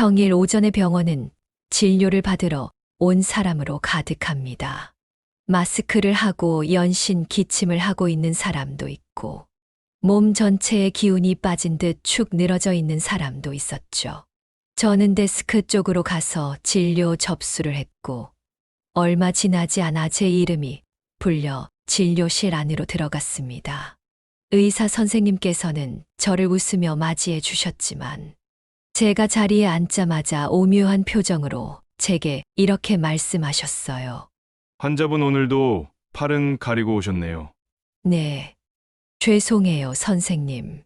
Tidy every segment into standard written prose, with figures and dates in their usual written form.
평일 오전의 병원은 진료를 받으러 온 사람으로 가득합니다. 마스크를 하고 연신 기침을 하고 있는 사람도 있고, 몸 전체에 기운이 빠진 듯 축 늘어져 있는 사람도 있었죠. 저는 데스크 쪽으로 가서 진료 접수를 했고, 얼마 지나지 않아 제 이름이 불려 진료실 안으로 들어갔습니다. 의사 선생님께서는 저를 웃으며 맞이해 주셨지만, 제가 자리에 앉자마자 오묘한 표정으로 제게 이렇게 말씀하셨어요. 환자분 오늘도 팔은 가리고 오셨네요. 네, 죄송해요, 선생님.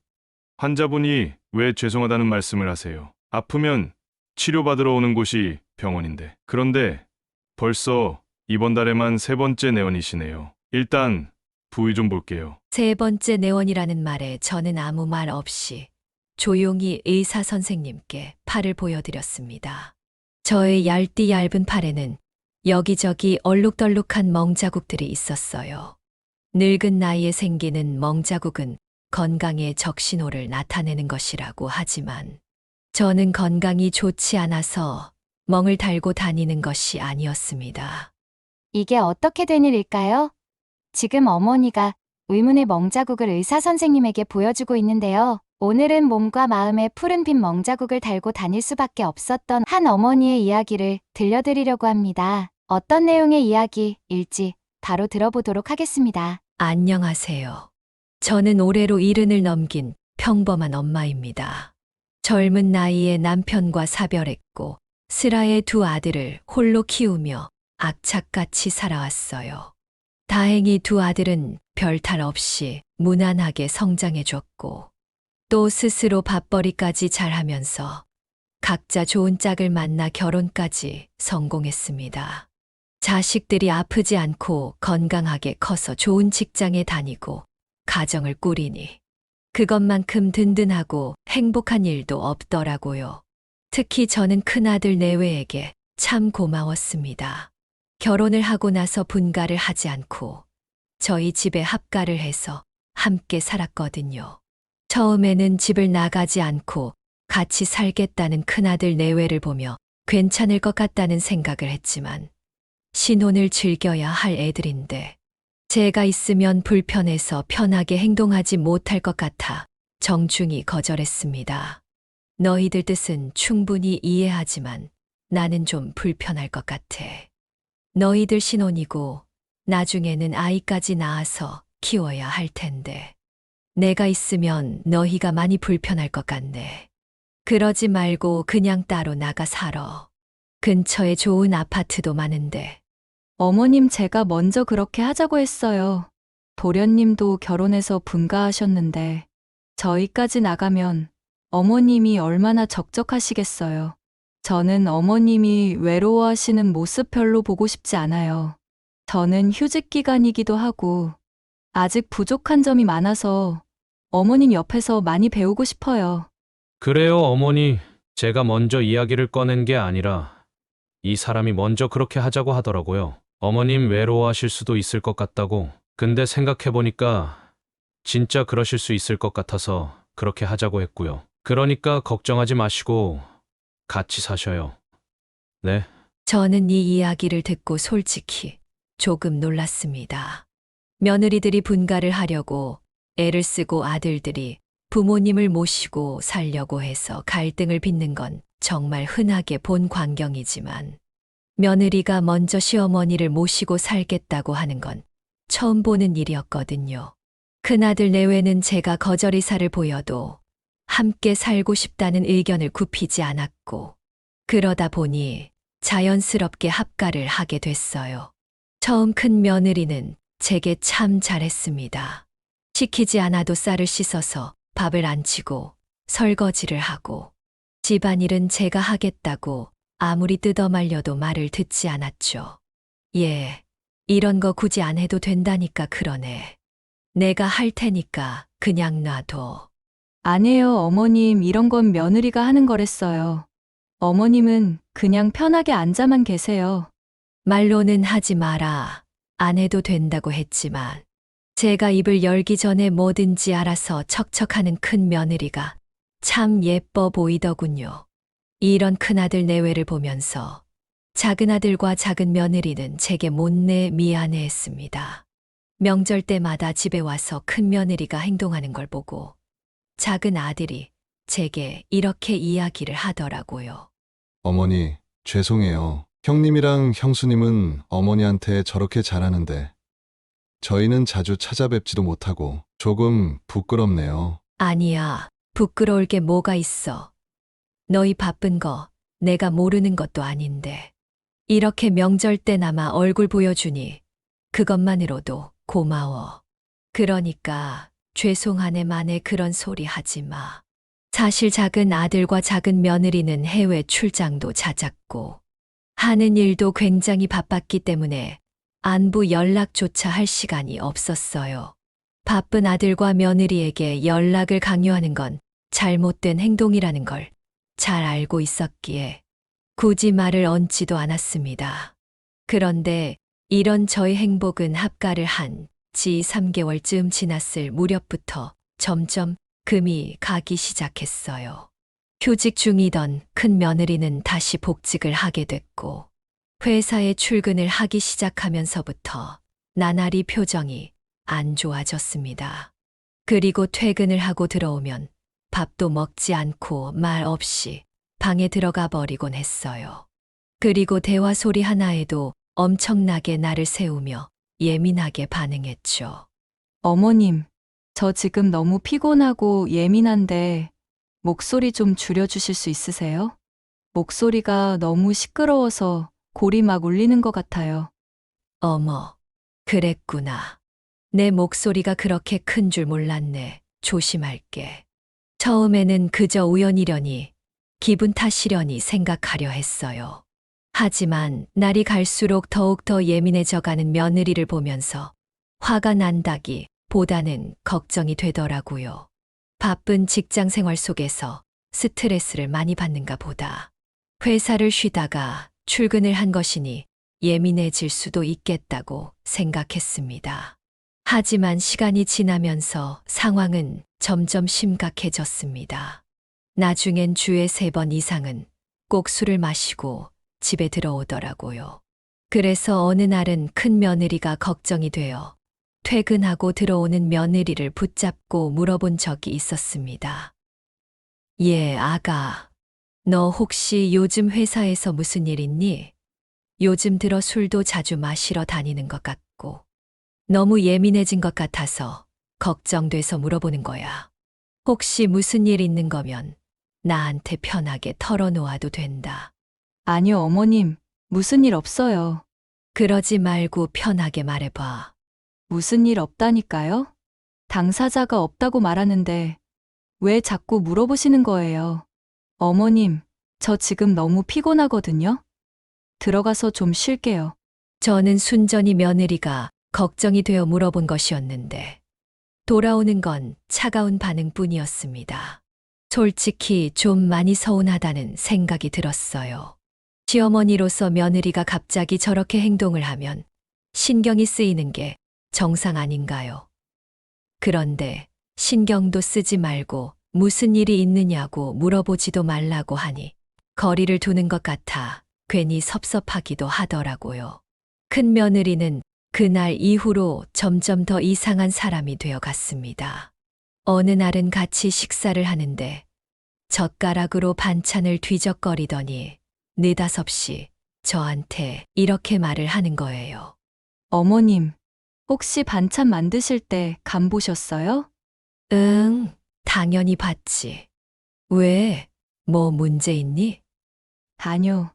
환자분이 왜 죄송하다는 말씀을 하세요? 아프면 치료받으러 오는 곳이 병원인데. 그런데 벌써 이번 달에만 3번째 내원이시네요. 일단 부위 좀 볼게요. 3번째 내원이라는 말에 저는 아무 말 없이 조용히 의사 선생님께 팔을 보여드렸습니다. 저의 얇디 얇은 팔에는 여기저기 얼룩덜룩한 멍자국들이 있었어요. 늙은 나이에 생기는 멍자국은 건강의 적신호를 나타내는 것이라고 하지만, 저는 건강이 좋지 않아서 멍을 달고 다니는 것이 아니었습니다. 이게 어떻게 된 일일까요? 지금 어머니가 의문의 멍자국을 의사 선생님에게 보여주고 있는데요. 오늘은 몸과 마음에 푸른 빈 멍자국을 달고 다닐 수밖에 없었던 한 어머니의 이야기를 들려드리려고 합니다. 어떤 내용의 이야기일지 바로 들어보도록 하겠습니다. 안녕하세요. 저는 올해로 70을 넘긴 평범한 엄마입니다. 젊은 나이에 남편과 사별했고 슬하의 2 아들을 홀로 키우며 악착같이 살아왔어요. 다행히 2 아들은 별탈 없이 무난하게 성장해줬고, 또 스스로 밥벌이까지 잘하면서 각자 좋은 짝을 만나 결혼까지 성공했습니다. 자식들이 아프지 않고 건강하게 커서 좋은 직장에 다니고 가정을 꾸리니 그것만큼 든든하고 행복한 일도 없더라고요. 특히 저는 큰아들 내외에게 참 고마웠습니다. 결혼을 하고 나서 분가를 하지 않고 저희 집에 합가를 해서 함께 살았거든요. 처음에는 집을 나가지 않고 같이 살겠다는 큰아들 내외를 보며 괜찮을 것 같다는 생각을 했지만, 신혼을 즐겨야 할 애들인데 제가 있으면 불편해서 편하게 행동하지 못할 것 같아 정중히 거절했습니다. 너희들 뜻은 충분히 이해하지만 나는 좀 불편할 것 같아. 너희들 신혼이고 나중에는 아이까지 낳아서 키워야 할 텐데 내가 있으면 너희가 많이 불편할 것 같네. 그러지 말고 그냥 따로 나가 살아. 근처에 좋은 아파트도 많은데. 어머님, 제가 먼저 그렇게 하자고 했어요. 도련님도 결혼해서 분가하셨는데 저희까지 나가면 어머님이 얼마나 적적하시겠어요. 저는 어머님이 외로워하시는 모습 별로 보고 싶지 않아요. 저는 휴직 기간이기도 하고 아직 부족한 점이 많아서 어머님 옆에서 많이 배우고 싶어요. 그래요, 어머니. 제가 먼저 이야기를 꺼낸 게 아니라 이 사람이 먼저 그렇게 하자고 하더라고요. 어머님 외로워하실 수도 있을 것 같다고. 근데 생각해보니까 진짜 그러실 수 있을 것 같아서 그렇게 하자고 했고요. 그러니까 걱정하지 마시고 같이 사셔요. 네. 저는 이 이야기를 듣고 솔직히 조금 놀랐습니다. 며느리들이 분가를 하려고 애를 쓰고 아들들이 부모님을 모시고 살려고 해서 갈등을 빚는 건 정말 흔하게 본 광경이지만, 며느리가 먼저 시어머니를 모시고 살겠다고 하는 건 처음 보는 일이었거든요. 큰아들 내외는 제가 거절의사를 보여도 함께 살고 싶다는 의견을 굽히지 않았고, 그러다 보니 자연스럽게 합가를 하게 됐어요. 처음 큰 며느리는 제게 참 잘했습니다. 시키지 않아도 쌀을 씻어서 밥을 안치고 설거지를 하고, 집안일은 제가 하겠다고 아무리 뜯어말려도 말을 듣지 않았죠. 예, 이런 거 굳이 안 해도 된다니까 그러네. 내가 할 테니까 그냥 놔둬. 아니에요, 어머님. 이런 건 며느리가 하는 거랬어요. 어머님은 그냥 편하게 앉아만 계세요. 말로는 하지 마라. 안 해도 된다고 했지만 제가 입을 열기 전에 뭐든지 알아서 척척하는 큰 며느리가 참 예뻐 보이더군요. 이런 큰아들 내외를 보면서 작은 아들과 작은 며느리는 제게 못내 미안해했습니다. 명절 때마다 집에 와서 큰 며느리가 행동하는 걸 보고 작은 아들이 제게 이렇게 이야기를 하더라고요. 어머니, 죄송해요. 형님이랑 형수님은 어머니한테 저렇게 잘하는데 저희는 자주 찾아뵙지도 못하고 조금 부끄럽네요. 아니야, 부끄러울 게 뭐가 있어. 너희 바쁜 거 내가 모르는 것도 아닌데. 이렇게 명절 때나마 얼굴 보여주니 그것만으로도 고마워. 그러니까 죄송하네 만에 그런 소리 하지 마. 사실 작은 아들과 작은 며느리는 해외 출장도 잦았고 하는 일도 굉장히 바빴기 때문에 안부 연락조차 할 시간이 없었어요. 바쁜 아들과 며느리에게 연락을 강요하는 건 잘못된 행동이라는 걸 잘 알고 있었기에 굳이 말을 얹지도 않았습니다. 그런데 이런 저의 행복은 합가를 한 지 3개월쯤 지났을 무렵부터 점점 금이 가기 시작했어요. 휴직 중이던 큰 며느리는 다시 복직을 하게 됐고 회사에 출근을 하기 시작하면서부터 나날이 표정이 안 좋아졌습니다. 그리고 퇴근을 하고 들어오면 밥도 먹지 않고 말 없이 방에 들어가 버리곤 했어요. 그리고 대화 소리 하나에도 엄청나게 나를 세우며 예민하게 반응했죠. 어머님, 저 지금 너무 피곤하고 예민한데 목소리 좀 줄여주실 수 있으세요? 목소리가 너무 시끄러워서 골이 막 울리는 것 같아요. 어머, 그랬구나. 내 목소리가 그렇게 큰 줄 몰랐네. 조심할게. 처음에는 그저 우연이려니, 기분 탓이려니 생각하려 했어요. 하지만 날이 갈수록 더욱더 예민해져 가는 며느리를 보면서 화가 난다기 보다는 걱정이 되더라고요. 바쁜 직장 생활 속에서 스트레스를 많이 받는가 보다. 회사를 쉬다가 출근을 한 것이니 예민해질 수도 있겠다고 생각했습니다. 하지만 시간이 지나면서 상황은 점점 심각해졌습니다. 나중엔 주에 3번 이상은 꼭 술을 마시고 집에 들어오더라고요. 그래서 어느 날은 큰 며느리가 걱정이 되어 퇴근하고 들어오는 며느리를 붙잡고 물어본 적이 있었습니다. 예, 아가. 너 혹시 요즘 회사에서 무슨 일 있니? 요즘 들어 술도 자주 마시러 다니는 것 같고 너무 예민해진 것 같아서 걱정돼서 물어보는 거야. 혹시 무슨 일 있는 거면 나한테 편하게 털어놓아도 된다. 아니요, 어머님. 무슨 일 없어요. 그러지 말고 편하게 말해봐. 무슨 일 없다니까요? 당사자가 없다고 말하는데 왜 자꾸 물어보시는 거예요? 어머님, 저 지금 너무 피곤하거든요. 들어가서 좀 쉴게요. 저는 순전히 며느리가 걱정이 되어 물어본 것이었는데 돌아오는 건 차가운 반응뿐이었습니다. 솔직히 좀 많이 서운하다는 생각이 들었어요. 시어머니로서 며느리가 갑자기 저렇게 행동을 하면 신경이 쓰이는 게 정상 아닌가요? 그런데 신경도 쓰지 말고 무슨 일이 있느냐고 물어보지도 말라고 하니 거리를 두는 것 같아 괜히 섭섭하기도 하더라고요. 큰 며느리는 그날 이후로 점점 더 이상한 사람이 되어 갔습니다. 어느 날은 같이 식사를 하는데 젓가락으로 반찬을 뒤적거리더니 느닷없이 저한테 이렇게 말을 하는 거예요. 어머님, 혹시 반찬 만드실 때 간 보셨어요? 응, 당연히 봤지. 왜? 뭐 문제 있니? 아니요.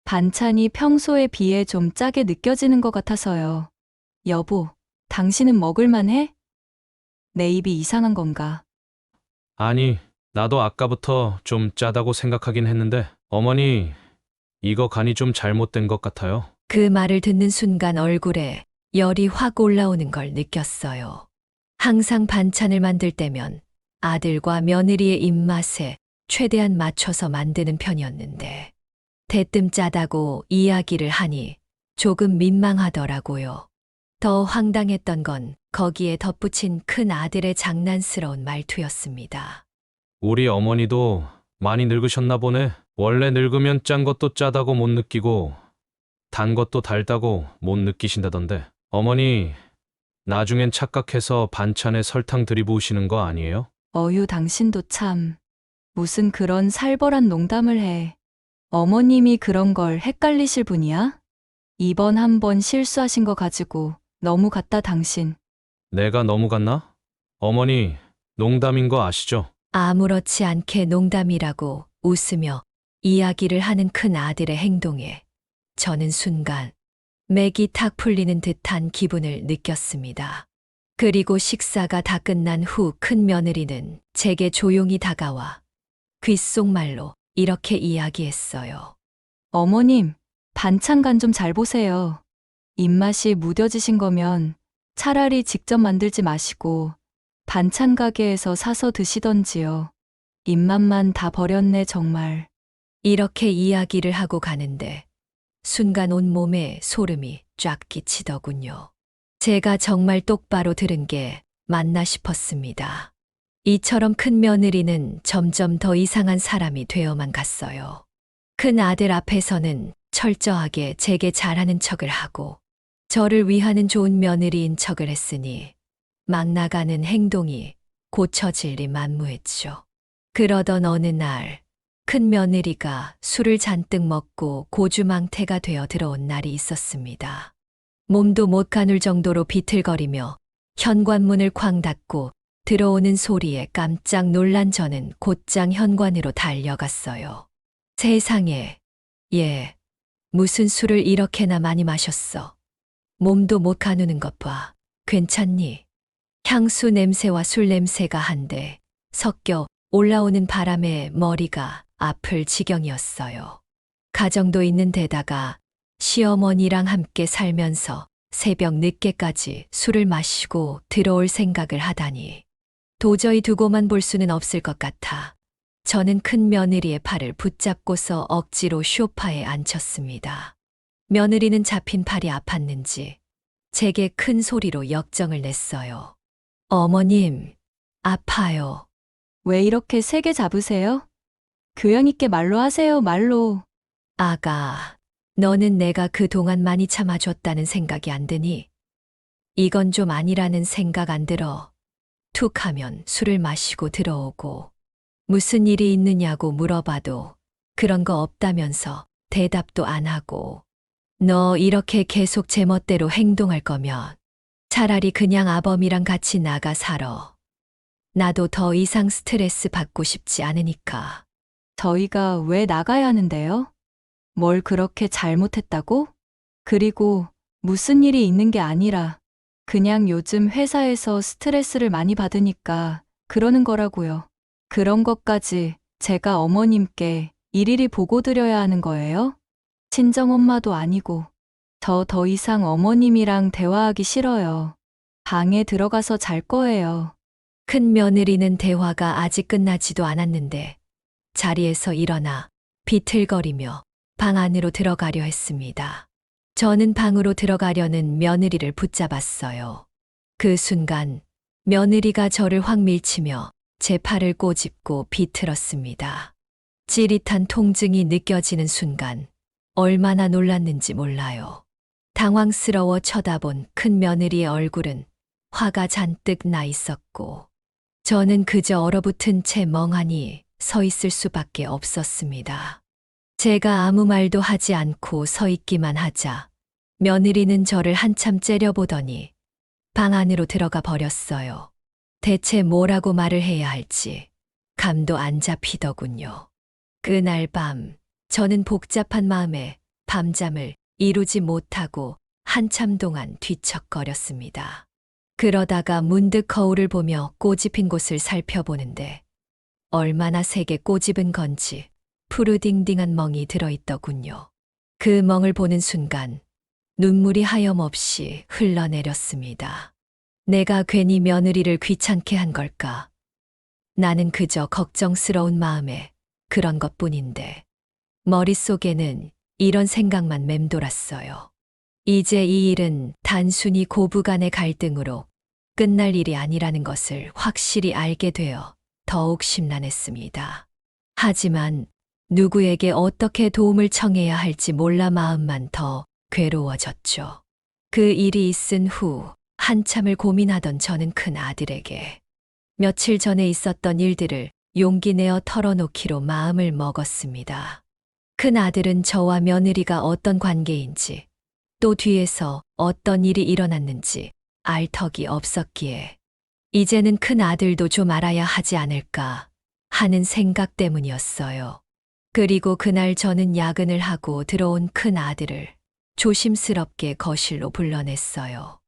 반찬이 평소에 비해 좀 짜게 느껴지는 것 같아서요. 여보, 당신은 먹을만해? 내 입이 이상한 건가? 아니, 나도 아까부터 좀 짜다고 생각하긴 했는데 어머니, 이거 간이 좀 잘못된 것 같아요. 그 말을 듣는 순간 얼굴에 열이 확 올라오는 걸 느꼈어요. 항상 반찬을 만들 때면 아들과 며느리의 입맛에 최대한 맞춰서 만드는 편이었는데 대뜸 짜다고 이야기를 하니 조금 민망하더라고요. 더 황당했던 건 거기에 덧붙인 큰 아들의 장난스러운 말투였습니다. 우리 어머니도 많이 늙으셨나 보네. 원래 늙으면 짠 것도 짜다고 못 느끼고 단 것도 달다고 못 느끼신다던데. 어머니, 나중엔 착각해서 반찬에 설탕 들이부으시는 거 아니에요? 어휴, 당신도 참. 무슨 그런 살벌한 농담을 해. 어머님이 그런 걸 헷갈리실 분이야? 이번 한 번 실수하신 거 가지고 너무 같다, 당신. 내가 너무 갔나? 어머니, 농담인 거 아시죠? 아무렇지 않게 농담이라고 웃으며 이야기를 하는 큰 아들의 행동에 저는 순간 맥이 탁 풀리는 듯한 기분을 느꼈습니다. 그리고 식사가 다 끝난 후 큰 며느리는 제게 조용히 다가와 귓속말로 이렇게 이야기했어요. 어머님, 반찬 간 좀 잘 보세요. 입맛이 무뎌지신 거면 차라리 직접 만들지 마시고 반찬 가게에서 사서 드시던지요. 입맛만 다 버렸네, 정말. 이렇게 이야기를 하고 가는데 순간 온몸에 소름이 쫙 끼치더군요. 제가 정말 똑바로 들은 게 맞나 싶었습니다. 이처럼 큰 며느리는 점점 더 이상한 사람이 되어만 갔어요. 큰 아들 앞에서는 철저하게 제게 잘하는 척을 하고 저를 위하는 좋은 며느리인 척을 했으니 막 나가는 행동이 고쳐질 리 만무했죠. 그러던 어느 날 큰 며느리가 술을 잔뜩 먹고 고주망태가 되어 들어온 날이 있었습니다. 몸도 못 가눌 정도로 비틀거리며 현관문을 쾅 닫고 들어오는 소리에 깜짝 놀란 저는 곧장 현관으로 달려갔어요. 세상에, 얘, 무슨 술을 이렇게나 많이 마셨어. 몸도 못 가누는 것 봐. 괜찮니? 향수 냄새와 술 냄새가 한데 섞여 올라오는 바람에 머리가 아플 지경이었어요. 가정도 있는 데다가 시어머니랑 함께 살면서 새벽 늦게까지 술을 마시고 들어올 생각을 하다니 도저히 두고만 볼 수는 없을 것 같아 저는 큰 며느리의 팔을 붙잡고서 억지로 소파에 앉혔습니다. 며느리는 잡힌 팔이 아팠는지 제게 큰 소리로 역정을 냈어요. 어머님, 아파요. 왜 이렇게 세게 잡으세요? 교양 있게 말로 하세요, 말로. 아가, 너는 내가 그동안 많이 참아줬다는 생각이 안 드니? 이건 좀 아니라는 생각 안 들어. 툭 하면 술을 마시고 들어오고 무슨 일이 있느냐고 물어봐도 그런 거 없다면서 대답도 안 하고 너 이렇게 계속 제멋대로 행동할 거면 차라리 그냥 아범이랑 같이 나가 살아. 나도 더 이상 스트레스 받고 싶지 않으니까. 저희가 왜 나가야 하는데요? 뭘 그렇게 잘못했다고? 그리고 무슨 일이 있는 게 아니라 그냥 요즘 회사에서 스트레스를 많이 받으니까 그러는 거라고요. 그런 것까지 제가 어머님께 일일이 보고 드려야 하는 거예요? 친정엄마도 아니고 저 더 이상 어머님이랑 대화하기 싫어요. 방에 들어가서 잘 거예요. 큰 며느리는 대화가 아직 끝나지도 않았는데 자리에서 일어나 비틀거리며 방 안으로 들어가려 했습니다. 저는 방으로 들어가려는 며느리를 붙잡았어요. 그 순간 며느리가 저를 확 밀치며 제 팔을 꼬집고 비틀었습니다. 찌릿한 통증이 느껴지는 순간 얼마나 놀랐는지 몰라요. 당황스러워 쳐다본 큰 며느리의 얼굴은 화가 잔뜩 나 있었고 저는 그저 얼어붙은 채 멍하니 서 있을 수밖에 없었습니다. 제가 아무 말도 하지 않고 서 있기만 하자 며느리는 저를 한참 째려보더니 방 안으로 들어가 버렸어요. 대체 뭐라고 말을 해야 할지 감도 안 잡히더군요. 그날 밤 저는 복잡한 마음에 밤잠을 이루지 못하고 한참 동안 뒤척거렸습니다. 그러다가 문득 거울을 보며 꼬집힌 곳을 살펴보는데 얼마나 세게 꼬집은 건지 푸르딩딩한 멍이 들어있더군요. 그 멍을 보는 순간 눈물이 하염없이 흘러내렸습니다. 내가 괜히 며느리를 귀찮게 한 걸까? 나는 그저 걱정스러운 마음에 그런 것뿐인데 머릿속에는 이런 생각만 맴돌았어요. 이제 이 일은 단순히 고부간의 갈등으로 끝날 일이 아니라는 것을 확실히 알게 되어 더욱 심란했습니다. 하지만 누구에게 어떻게 도움을 청해야 할지 몰라 마음만 더 괴로워졌죠. 그 일이 있은 후 한참을 고민하던 저는 큰 아들에게 며칠 전에 있었던 일들을 용기 내어 털어놓기로 마음을 먹었습니다. 큰 아들은 저와 며느리가 어떤 관계인지 또 뒤에서 어떤 일이 일어났는지 알 턱이 없었기에 이제는 큰 아들도 좀 알아야 하지 않을까 하는 생각 때문이었어요. 그리고 그날 저는 야근을 하고 들어온 큰 아들을 조심스럽게 거실로 불러냈어요.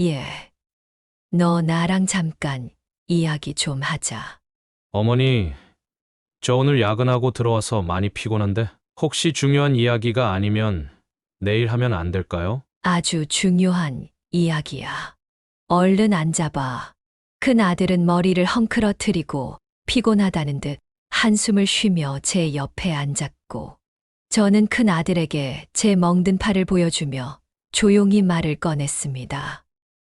예. 너 나랑 잠깐 이야기 좀 하자. 어머니, 저 오늘 야근하고 들어와서 많이 피곤한데 혹시 중요한 이야기가 아니면 내일 하면 안 될까요? 아주 중요한 이야기야. 얼른 앉아봐. 큰 아들은 머리를 헝클어뜨리고 피곤하다는 듯 한숨을 쉬며 제 옆에 앉았고 저는 큰 아들에게 제 멍든 팔을 보여주며 조용히 말을 꺼냈습니다.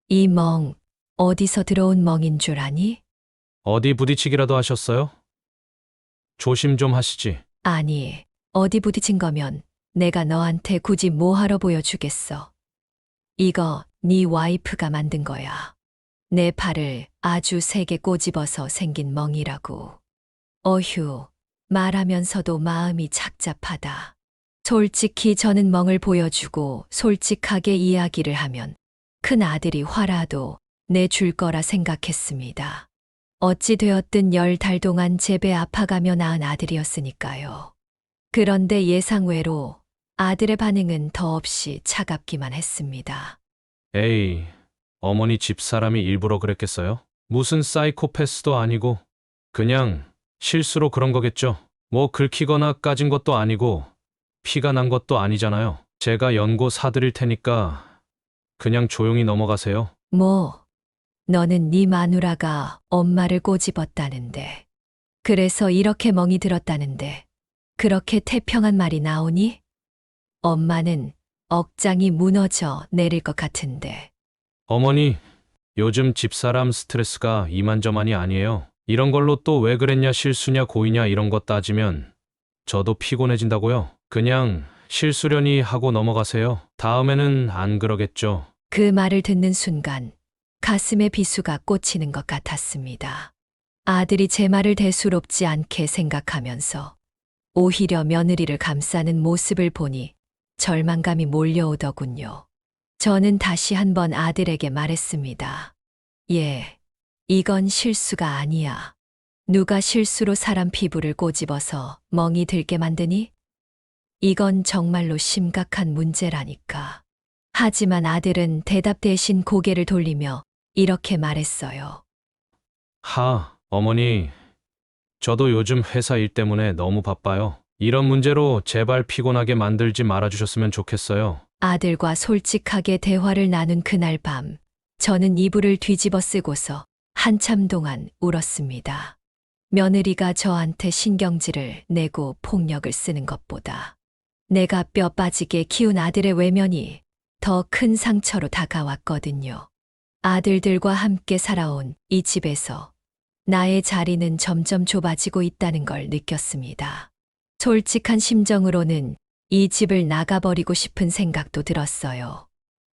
이 멍, 어디서 들어온 멍인 줄 아니? 어디 부딪히기라도 하셨어요? 조심 좀 하시지. 아니, 어디 부딪힌 거면 내가 너한테 굳이 뭐하러 보여주겠어. 이거 네 와이프가 만든 거야. 내 팔을 아주 세게 꼬집어서 생긴 멍이라고. 어휴, 말하면서도 마음이 착잡하다. 솔직히 저는 멍을 보여주고 솔직하게 이야기를 하면 큰 아들이 화라도 내줄 거라 생각했습니다. 어찌 되었든 10달 동안 제 배 아파가며 낳은 아들이었으니까요. 그런데 예상외로 아들의 반응은 더없이 차갑기만 했습니다. 에이, 어머니 집사람이 일부러 그랬겠어요? 무슨 사이코패스도 아니고 그냥 실수로 그런 거겠죠. 뭐 긁히거나 까진 것도 아니고 피가 난 것도 아니잖아요. 제가 연고 사드릴 테니까 그냥 조용히 넘어가세요. 뭐, 너는 네 마누라가 엄마를 꼬집었다는데, 그래서 이렇게 멍이 들었다는데, 그렇게 태평한 말이 나오니? 엄마는 억장이 무너져 내릴 것 같은데. 어머니, 요즘 집사람 스트레스가 이만저만이 아니에요. 이런 걸로 또 왜 그랬냐 실수냐 고의냐 이런 거 따지면 저도 피곤해진다고요. 그냥 실수려니 하고 넘어가세요. 다음에는 안 그러겠죠. 그 말을 듣는 순간 가슴에 비수가 꽂히는 것 같았습니다. 아들이 제 말을 대수롭지 않게 생각하면서 오히려 며느리를 감싸는 모습을 보니 절망감이 몰려오더군요. 저는 다시 한번 아들에게 말했습니다. 예, 이건 실수가 아니야. 누가 실수로 사람 피부를 꼬집어서 멍이 들게 만드니? 이건 정말로 심각한 문제라니까. 하지만 아들은 대답 대신 고개를 돌리며 이렇게 말했어요. 어머니, 저도 요즘 회사 일 때문에 너무 바빠요. 이런 문제로 제발 피곤하게 만들지 말아주셨으면 좋겠어요. 아들과 솔직하게 대화를 나눈 그날 밤, 저는 이불을 뒤집어 쓰고서 한참 동안 울었습니다. 며느리가 저한테 신경질을 내고 폭력을 쓰는 것보다 내가 뼈 빠지게 키운 아들의 외면이 더 큰 상처로 다가왔거든요. 아들들과 함께 살아온 이 집에서 나의 자리는 점점 좁아지고 있다는 걸 느꼈습니다. 솔직한 심정으로는 이 집을 나가버리고 싶은 생각도 들었어요.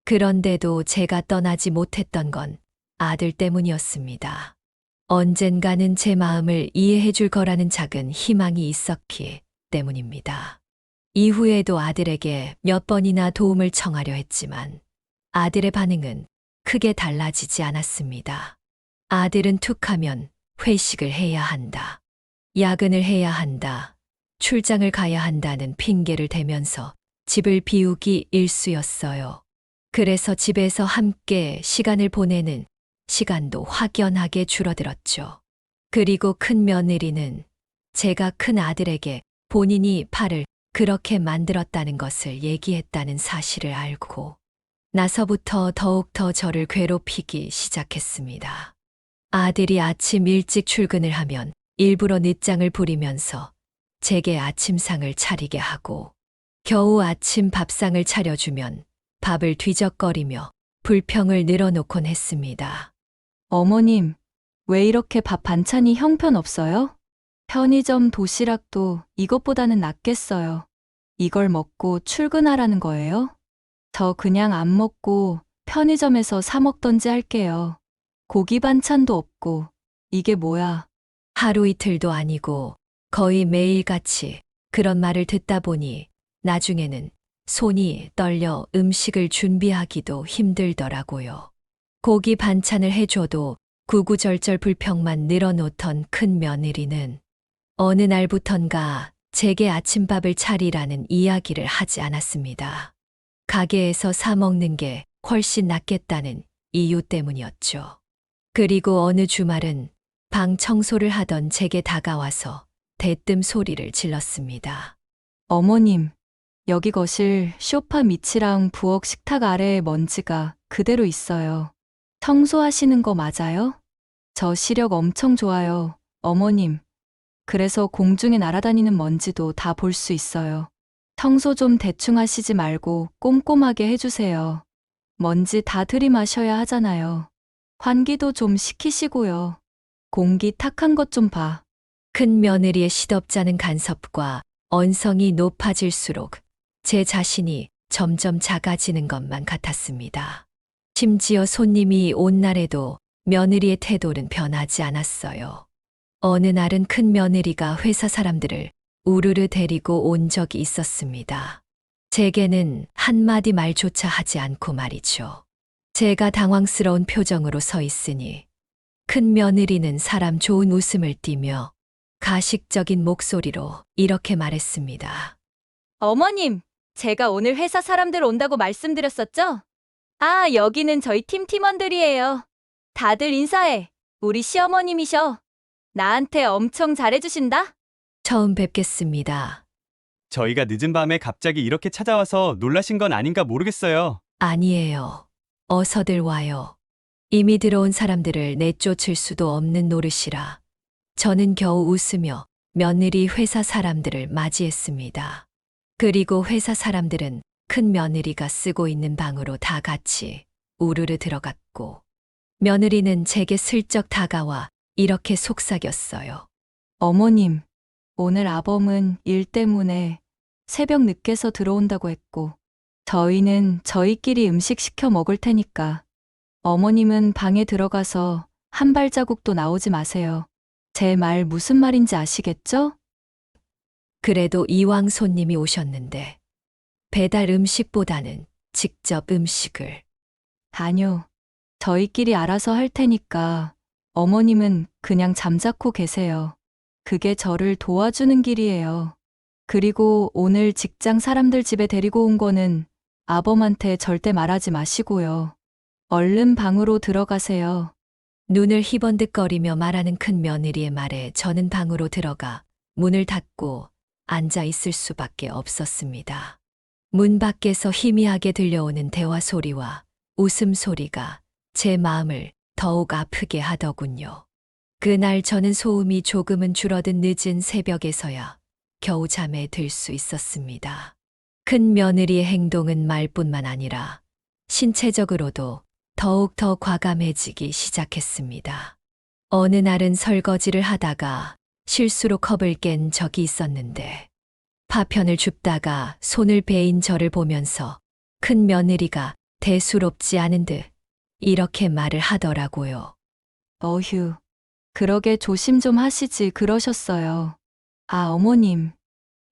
그런데도 제가 떠나지 못했던 건 아들 때문이었습니다. 언젠가는 제 마음을 이해해 줄 거라는 작은 희망이 있었기 때문입니다. 이후에도 아들에게 몇 번이나 도움을 청하려 했지만 아들의 반응은 크게 달라지지 않았습니다. 아들은 툭하면 회식을 해야 한다. 야근을 해야 한다. 출장을 가야 한다는 핑계를 대면서 집을 비우기 일쑤였어요. 그래서 집에서 함께 시간을 보내는 시간도 확연하게 줄어들었죠. 그리고 큰 며느리는 제가 큰 아들에게 본인이 팔을 그렇게 만들었다는 것을 얘기했다는 사실을 알고 나서부터 더욱더 저를 괴롭히기 시작했습니다. 아들이 아침 일찍 출근을 하면 일부러 늦장을 부리면서 제게 아침상을 차리게 하고 겨우 아침 밥상을 차려주면 밥을 뒤적거리며 불평을 늘어놓곤 했습니다. 어머님, 왜 이렇게 밥 반찬이 형편없어요? 편의점 도시락도 이것보다는 낫겠어요. 이걸 먹고 출근하라는 거예요? 저 그냥 안 먹고 편의점에서 사 먹던지 할게요. 고기 반찬도 없고, 이게 뭐야? 하루 이틀도 아니고 거의 매일같이 그런 말을 듣다 보니 나중에는 손이 떨려 음식을 준비하기도 힘들더라고요. 고기 반찬을 해줘도 구구절절 불평만 늘어놓던 큰 며느리는 어느 날부턴가 제게 아침밥을 차리라는 이야기를 하지 않았습니다. 가게에서 사 먹는 게 훨씬 낫겠다는 이유 때문이었죠. 그리고 어느 주말은 방 청소를 하던 제게 다가와서 대뜸 소리를 질렀습니다. 어머님, 여기 거실 소파 밑이랑 부엌 식탁 아래에 먼지가 그대로 있어요. 청소하시는 거 맞아요? 저 시력 엄청 좋아요, 어머님. 그래서 공중에 날아다니는 먼지도 다 볼 수 있어요. 청소 좀 대충 하시지 말고 꼼꼼하게 해주세요. 먼지 다 들이마셔야 하잖아요. 환기도 좀 시키시고요. 공기 탁한 것 좀 봐. 큰 며느리의 시덥잖은 간섭과 언성이 높아질수록 제 자신이 점점 작아지는 것만 같았습니다. 심지어 손님이 온 날에도 며느리의 태도는 변하지 않았어요. 어느 날은 큰 며느리가 회사 사람들을 우르르 데리고 온 적이 있었습니다. 제게는 한마디 말조차 하지 않고 말이죠. 제가 당황스러운 표정으로 서 있으니 큰 며느리는 사람 좋은 웃음을 띠며 가식적인 목소리로 이렇게 말했습니다. 어머님, 제가 오늘 회사 사람들 온다고 말씀드렸었죠? 아, 여기는 저희 팀 팀원들이에요. 다들 인사해. 우리 시어머님이셔. 나한테 엄청 잘해주신다? 처음 뵙겠습니다. 저희가 늦은 밤에 갑자기 이렇게 찾아와서 놀라신 건 아닌가 모르겠어요. 아니에요. 어서들 와요. 이미 들어온 사람들을 내쫓을 수도 없는 노릇이라 저는 겨우 웃으며 며느리 회사 사람들을 맞이했습니다. 그리고 회사 사람들은 큰 며느리가 쓰고 있는 방으로 다 같이 우르르 들어갔고 며느리는 제게 슬쩍 다가와 이렇게 속삭였어요. 어머님, 오늘 아범은 일 때문에 새벽 늦게서 들어온다고 했고, 저희는 저희끼리 음식 시켜 먹을 테니까 어머님은 방에 들어가서 한 발자국도 나오지 마세요. 제 말 무슨 말인지 아시겠죠? 그래도 이왕 손님이 오셨는데 배달 음식보다는 직접 음식을. 아니요. 저희끼리 알아서 할 테니까 어머님은 그냥 잠자코 계세요. 그게 저를 도와주는 길이에요. 그리고 오늘 직장 사람들 집에 데리고 온 거는 아범한테 절대 말하지 마시고요. 얼른 방으로 들어가세요. 눈을 희번득거리며 말하는 큰 며느리의 말에 저는 방으로 들어가 문을 닫고 앉아 있을 수밖에 없었습니다. 문 밖에서 희미하게 들려오는 대화 소리와 웃음소리가 제 마음을 더욱 아프게 하더군요. 그날 저는 소음이 조금은 줄어든 늦은 새벽에서야 겨우 잠에 들 수 있었습니다. 큰 며느리의 행동은 말뿐만 아니라 신체적으로도 더욱 더 과감해지기 시작했습니다. 어느 날은 설거지를 하다가 실수로 컵을 깬 적이 있었는데 파편을 줍다가 손을 베인 저를 보면서 큰 며느리가 대수롭지 않은 듯 이렇게 말을 하더라고요. 어휴, 그러게 조심 좀 하시지 그러셨어요. 아, 어머님,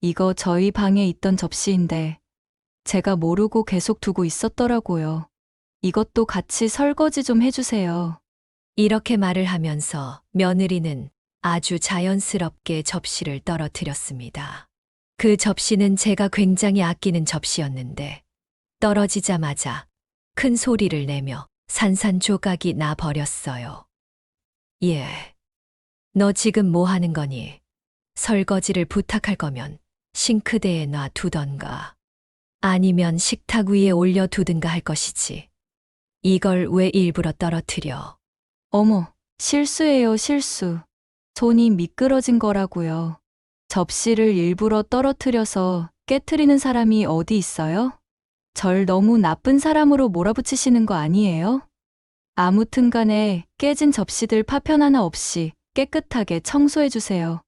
이거 저희 방에 있던 접시인데 제가 모르고 계속 두고 있었더라고요. 이것도 같이 설거지 좀 해주세요. 이렇게 말을 하면서 며느리는 아주 자연스럽게 접시를 떨어뜨렸습니다. 그 접시는 제가 굉장히 아끼는 접시였는데 떨어지자마자 큰 소리를 내며 산산조각이 나 버렸어요. 예. 너 지금 뭐 하는 거니? 설거지를 부탁할 거면 싱크대에 놔두던가 아니면 식탁 위에 올려두든가 할 것이지. 이걸 왜 일부러 떨어뜨려? 어머, 실수예요, 실수. 손이 미끄러진 거라고요. 접시를 일부러 떨어뜨려서 깨트리는 사람이 어디 있어요? 절 너무 나쁜 사람으로 몰아붙이시는 거 아니에요? 아무튼 간에 깨진 접시들 파편 하나 없이 깨끗하게 청소해 주세요.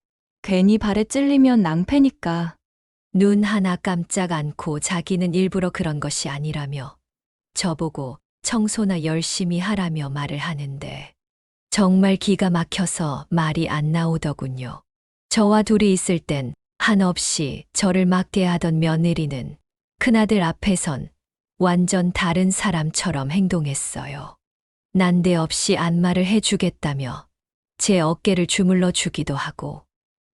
괜히 발에 찔리면 낭패니까. 눈 하나 깜짝 않고 자기는 일부러 그런 것이 아니라며 저보고 청소나 열심히 하라며 말을 하는데 정말 기가 막혀서 말이 안 나오더군요. 저와 둘이 있을 땐 한없이 저를 막대하던 며느리는 큰아들 앞에선 완전 다른 사람처럼 행동했어요. 난데없이 안마를 해주겠다며 제 어깨를 주물러 주기도 하고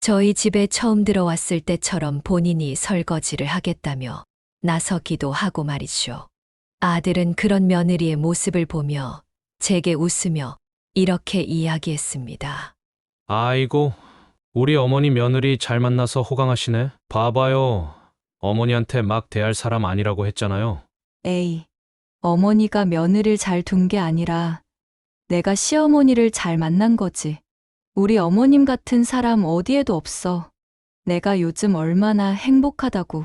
저희 집에 처음 들어왔을 때처럼 본인이 설거지를 하겠다며 나서기도 하고 말이죠. 아들은 그런 며느리의 모습을 보며 제게 웃으며 이렇게 이야기했습니다. 아이고, 우리 어머니 며느리 잘 만나서 호강하시네. 봐봐요. 어머니한테 막 대할 사람 아니라고 했잖아요. 에이, 어머니가 며느리를 잘 둔 게 아니라 내가 시어머니를 잘 만난 거지. 우리 어머님 같은 사람 어디에도 없어. 내가 요즘 얼마나 행복하다고.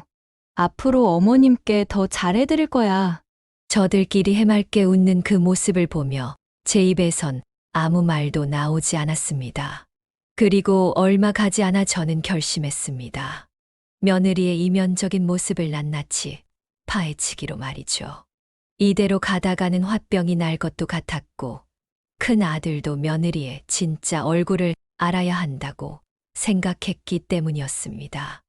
앞으로 어머님께 더 잘해드릴 거야. 저들끼리 해맑게 웃는 그 모습을 보며 제 입에선 아무 말도 나오지 않았습니다. 그리고 얼마 가지 않아 저는 결심했습니다. 며느리의 이면적인 모습을 낱낱이 파헤치기로 말이죠. 이대로 가다가는 화병이 날 것도 같았고 큰 아들도 며느리의 진짜 얼굴을 알아야 한다고 생각했기 때문이었습니다.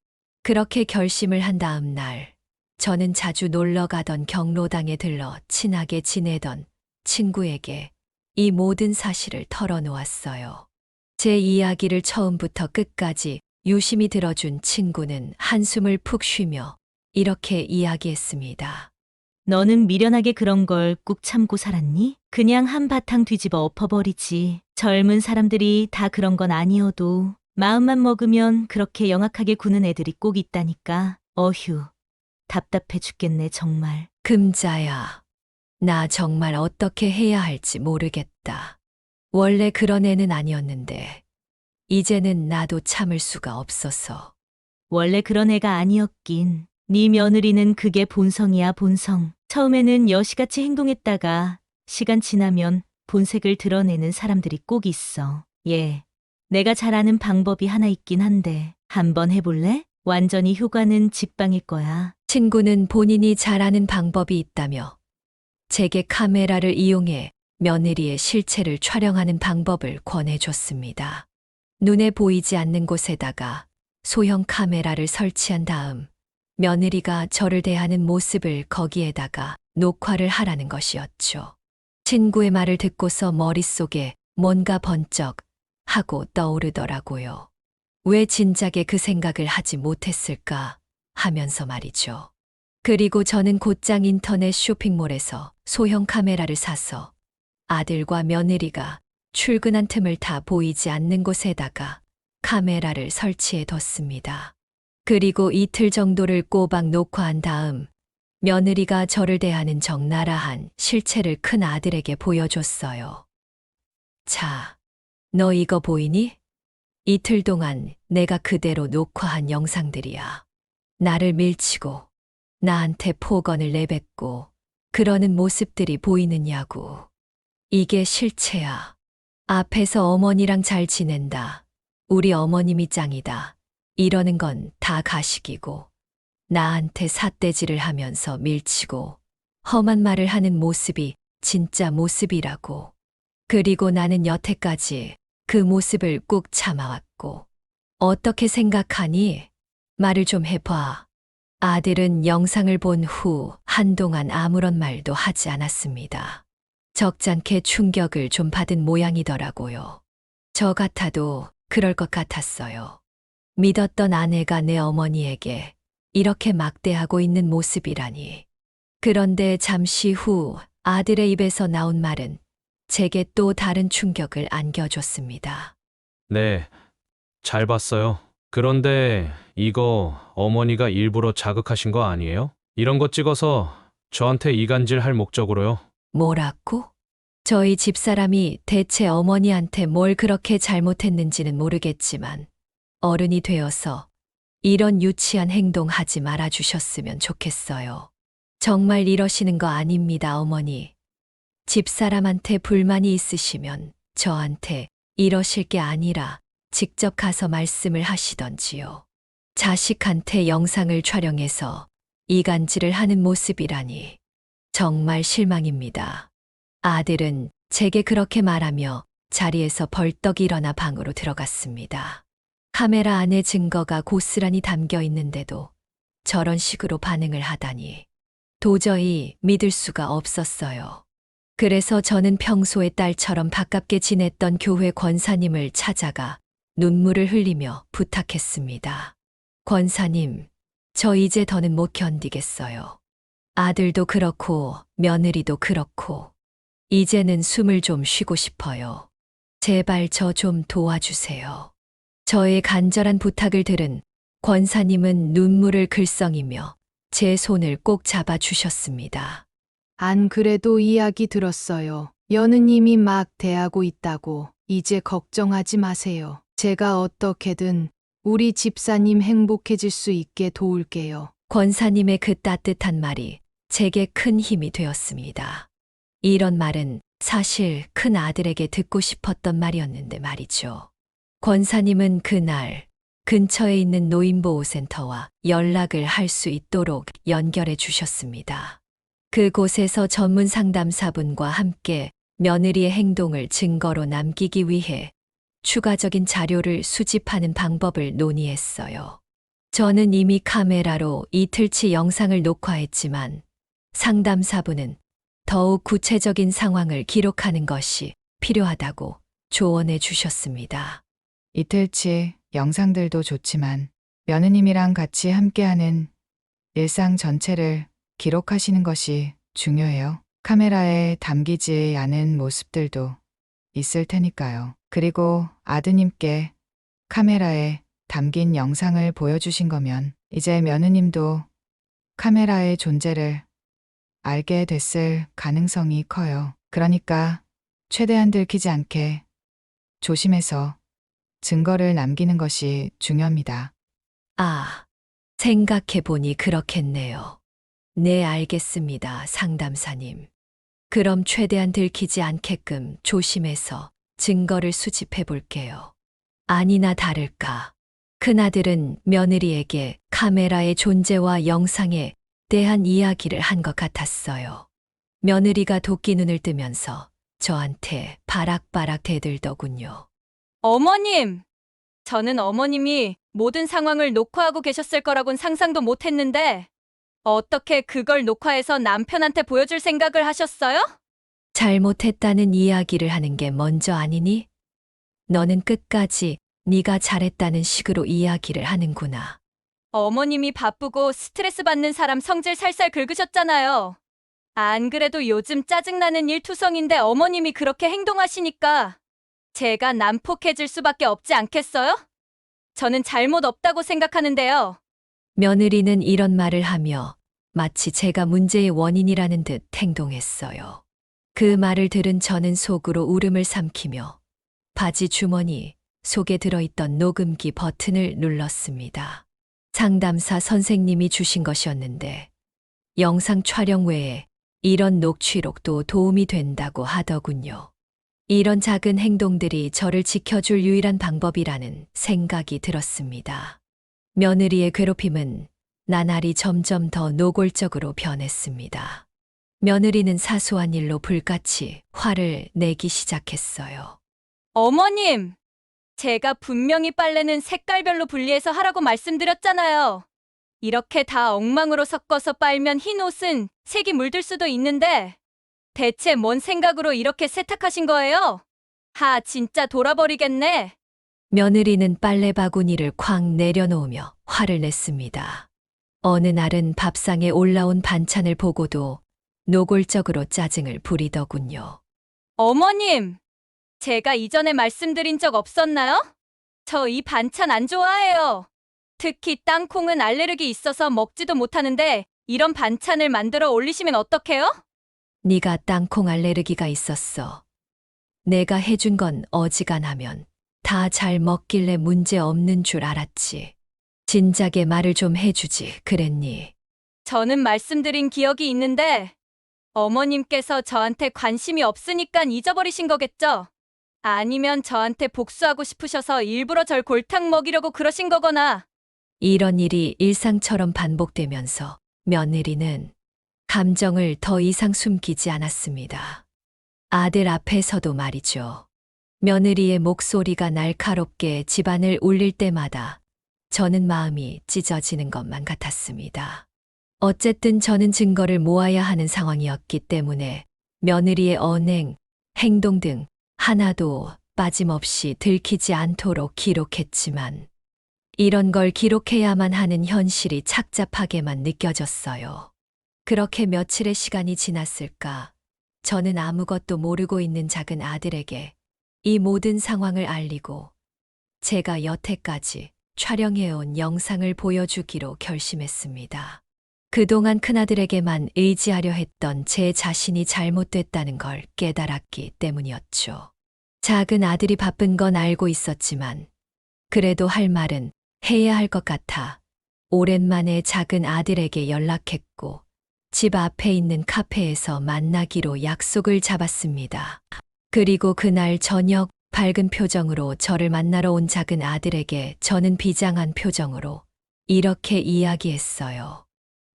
그렇게 결심을 한 다음 날 저는 자주 놀러 가던 경로당에 들러 친하게 지내던 친구에게 이 모든 사실을 털어놓았어요. 제 이야기를 처음부터 끝까지 유심히 들어준 친구는 한숨을 푹 쉬며 이렇게 이야기했습니다. 너는 미련하게 그런 걸 꾹 참고 살았니? 그냥 한바탕 뒤집어 엎어버리지. 젊은 사람들이 다 그런 건 아니어도 마음만 먹으면 그렇게 영악하게 구는 애들이 꼭 있다니까. 어휴, 답답해 죽겠네 정말. 금자야, 나 정말 어떻게 해야 할지 모르겠다. 원래 그런 애는 아니었는데 이제는 나도 참을 수가 없어서. 원래 그런 애가 아니었긴. 네 며느리는 그게 본성이야 본성. 처음에는 여시같이 행동했다가 시간 지나면 본색을 드러내는 사람들이 꼭 있어. 예, 내가 잘 아는 방법이 하나 있긴 한데 한번 해볼래? 완전히 효과는 직방일 거야. 친구는 본인이 잘 아는 방법이 있다며 제게 카메라를 이용해 며느리의 실체를 촬영하는 방법을 권해줬습니다. 눈에 보이지 않는 곳에다가 소형 카메라를 설치한 다음 며느리가 저를 대하는 모습을 거기에다가 녹화를 하라는 것이었죠. 친구의 말을 듣고서 머릿속에 뭔가 번쩍 하고 떠오르더라고요. 왜 진작에 그 생각을 하지 못했을까 하면서 말이죠. 그리고 저는 곧장 인터넷 쇼핑몰에서 소형 카메라를 사서 아들과 며느리가 출근한 틈을 다 보이지 않는 곳에다가 카메라를 설치해 뒀습니다. 그리고 이틀 정도를 꼬박 녹화한 다음 며느리가 저를 대하는 적나라한 실체를 큰 아들에게 보여줬어요. 자, 너 이거 보이니? 이틀 동안 내가 그대로 녹화한 영상들이야. 나를 밀치고 나한테 폭언을 내뱉고 그러는 모습들이 보이느냐고. 이게 실체야. 앞에서 어머니랑 잘 지낸다. 우리 어머님이 짱이다. 이러는 건 다 가식이고 나한테 삿대질을 하면서 밀치고 험한 말을 하는 모습이 진짜 모습이라고. 그리고 나는 여태까지 그 모습을 꾹 참아왔고. 어떻게 생각하니? 말을 좀 해봐. 아들은 영상을 본 후 한동안 아무런 말도 하지 않았습니다. 적잖게 충격을 좀 받은 모양이더라고요. 저 같아도 그럴 것 같았어요. 믿었던 아내가 내 어머니에게 이렇게 막대하고 있는 모습이라니. 그런데 잠시 후 아들의 입에서 나온 말은 제게 또 다른 충격을 안겨줬습니다. 네, 잘 봤어요. 그런데 이거 어머니가 일부러 자극하신 거 아니에요? 이런 거 찍어서 저한테 이간질 할 목적으로요. 뭐라고? 저희 집사람이 대체 어머니한테 뭘 그렇게 잘못했는지는 모르겠지만 어른이 되어서 이런 유치한 행동 하지 말아주셨으면 좋겠어요. 정말 이러시는 거 아닙니다, 어머니. 집사람한테 불만이 있으시면 저한테 이러실 게 아니라 직접 가서 말씀을 하시던지요. 자식한테 영상을 촬영해서 이간질을 하는 모습이라니 정말 실망입니다. 아들은 제게 그렇게 말하며 자리에서 벌떡 일어나 방으로 들어갔습니다. 카메라 안에 증거가 고스란히 담겨 있는데도 저런 식으로 반응을 하다니 도저히 믿을 수가 없었어요. 그래서 저는 평소에 딸처럼 가깝게 지냈던 교회 권사님을 찾아가 눈물을 흘리며 부탁했습니다. 권사님, 저 이제 더는 못 견디겠어요. 아들도 그렇고 며느리도 그렇고 이제는 숨을 좀 쉬고 싶어요. 제발 저 좀 도와주세요. 저의 간절한 부탁을 들은 권사님은 눈물을 글썽이며 제 손을 꼭 잡아 주셨습니다. 안 그래도 이야기 들었어요. 여느님이 막 대하고 있다고. 이제 걱정하지 마세요. 제가 어떻게든 우리 집사님 행복해질 수 있게 도울게요. 권사님의 그 따뜻한 말이 제게 큰 힘이 되었습니다. 이런 말은 사실 큰 아들에게 듣고 싶었던 말이었는데 말이죠. 권사님은 그날 근처에 있는 노인보호센터와 연락을 할 수 있도록 연결해 주셨습니다. 그곳에서 전문 상담사분과 함께 며느리의 행동을 증거로 남기기 위해 추가적인 자료를 수집하는 방법을 논의했어요. 저는 이미 카메라로 이틀치 영상을 녹화했지만 상담사분은 더욱 구체적인 상황을 기록하는 것이 필요하다고 조언해 주셨습니다. 이틀치 영상들도 좋지만 며느님이랑 같이 함께하는 일상 전체를 기록하시는 것이 중요해요. 카메라에 담기지 않은 모습들도 있을 테니까요. 그리고 아드님께 카메라에 담긴 영상을 보여주신 거면 이제 며느님도 카메라의 존재를 알게 됐을 가능성이 커요. 그러니까 최대한 들키지 않게 조심해서 증거를 남기는 것이 중요합니다. 아, 생각해보니 그렇겠네요. 네, 알겠습니다, 상담사님. 그럼 최대한 들키지 않게끔 조심해서 증거를 수집해 볼게요. 아니나 다를까. 큰아들은 며느리에게 카메라의 존재와 영상에 대한 이야기를 한 것 같았어요. 며느리가 도끼 눈을 뜨면서 저한테 바락바락 대들더군요. 어머님! 저는 어머님이 모든 상황을 녹화하고 계셨을 거라곤 상상도 못 했는데 어떻게 그걸 녹화해서 남편한테 보여줄 생각을 하셨어요? 잘못했다는 이야기를 하는 게 먼저 아니니? 너는 끝까지 네가 잘했다는 식으로 이야기를 하는구나. 어머님이 바쁘고 스트레스 받는 사람 성질 살살 긁으셨잖아요. 안 그래도 요즘 짜증나는 일투성인데 어머님이 그렇게 행동하시니까 제가 난폭해질 수밖에 없지 않겠어요? 저는 잘못 없다고 생각하는데요. 며느리는 이런 말을 하며 마치 제가 문제의 원인이라는 듯 행동했어요. 그 말을 들은 저는 속으로 울음을 삼키며 바지 주머니 속에 들어있던 녹음기 버튼을 눌렀습니다. 상담사 선생님이 주신 것이었는데 영상 촬영 외에 이런 녹취록도 도움이 된다고 하더군요. 이런 작은 행동들이 저를 지켜줄 유일한 방법이라는 생각이 들었습니다. 며느리의 괴롭힘은 나날이 점점 더 노골적으로 변했습니다. 며느리는 사소한 일로 불같이 화를 내기 시작했어요. 어머님! 제가 분명히 빨래는 색깔별로 분리해서 하라고 말씀드렸잖아요. 이렇게 다 엉망으로 섞어서 빨면 흰 옷은 색이 물들 수도 있는데 대체 뭔 생각으로 이렇게 세탁하신 거예요? 진짜 돌아버리겠네. 며느리는 빨래 바구니를 쾅 내려놓으며 화를 냈습니다. 어느 날은 밥상에 올라온 반찬을 보고도 노골적으로 짜증을 부리더군요. 어머님! 제가 이전에 말씀드린 적 없었나요? 저 이 반찬 안 좋아해요. 특히 땅콩은 알레르기 있어서 먹지도 못하는데 이런 반찬을 만들어 올리시면 어떡해요? 네가 땅콩 알레르기가 있었어. 내가 해준 건 어지간하면 다 잘 먹길래 문제 없는 줄 알았지. 진작에 말을 좀 해주지 그랬니? 저는 말씀드린 기억이 있는데 어머님께서 저한테 관심이 없으니까 잊어버리신 거겠죠? 아니면 저한테 복수하고 싶으셔서 일부러 절 골탕 먹이려고 그러신 거거나. 이런 일이 일상처럼 반복되면서 며느리는 감정을 더 이상 숨기지 않았습니다. 아들 앞에서도 말이죠. 며느리의 목소리가 날카롭게 집안을 울릴 때마다 저는 마음이 찢어지는 것만 같았습니다. 어쨌든 저는 증거를 모아야 하는 상황이었기 때문에 며느리의 언행, 행동 등 하나도 빠짐없이 들키지 않도록 기록했지만 이런 걸 기록해야만 하는 현실이 착잡하게만 느껴졌어요. 그렇게 며칠의 시간이 지났을까? 저는 아무것도 모르고 있는 작은 아들에게 이 모든 상황을 알리고 제가 여태까지 촬영해온 영상을 보여주기로 결심했습니다. 그동안 큰아들에게만 의지하려 했던 제 자신이 잘못됐다는 걸 깨달았기 때문이었죠. 작은 아들이 바쁜 건 알고 있었지만 그래도 할 말은 해야 할 것 같아 오랜만에 작은 아들에게 연락했고 집 앞에 있는 카페에서 만나기로 약속을 잡았습니다. 그리고 그날 저녁 밝은 표정으로 저를 만나러 온 작은 아들에게 저는 비장한 표정으로 이렇게 이야기했어요.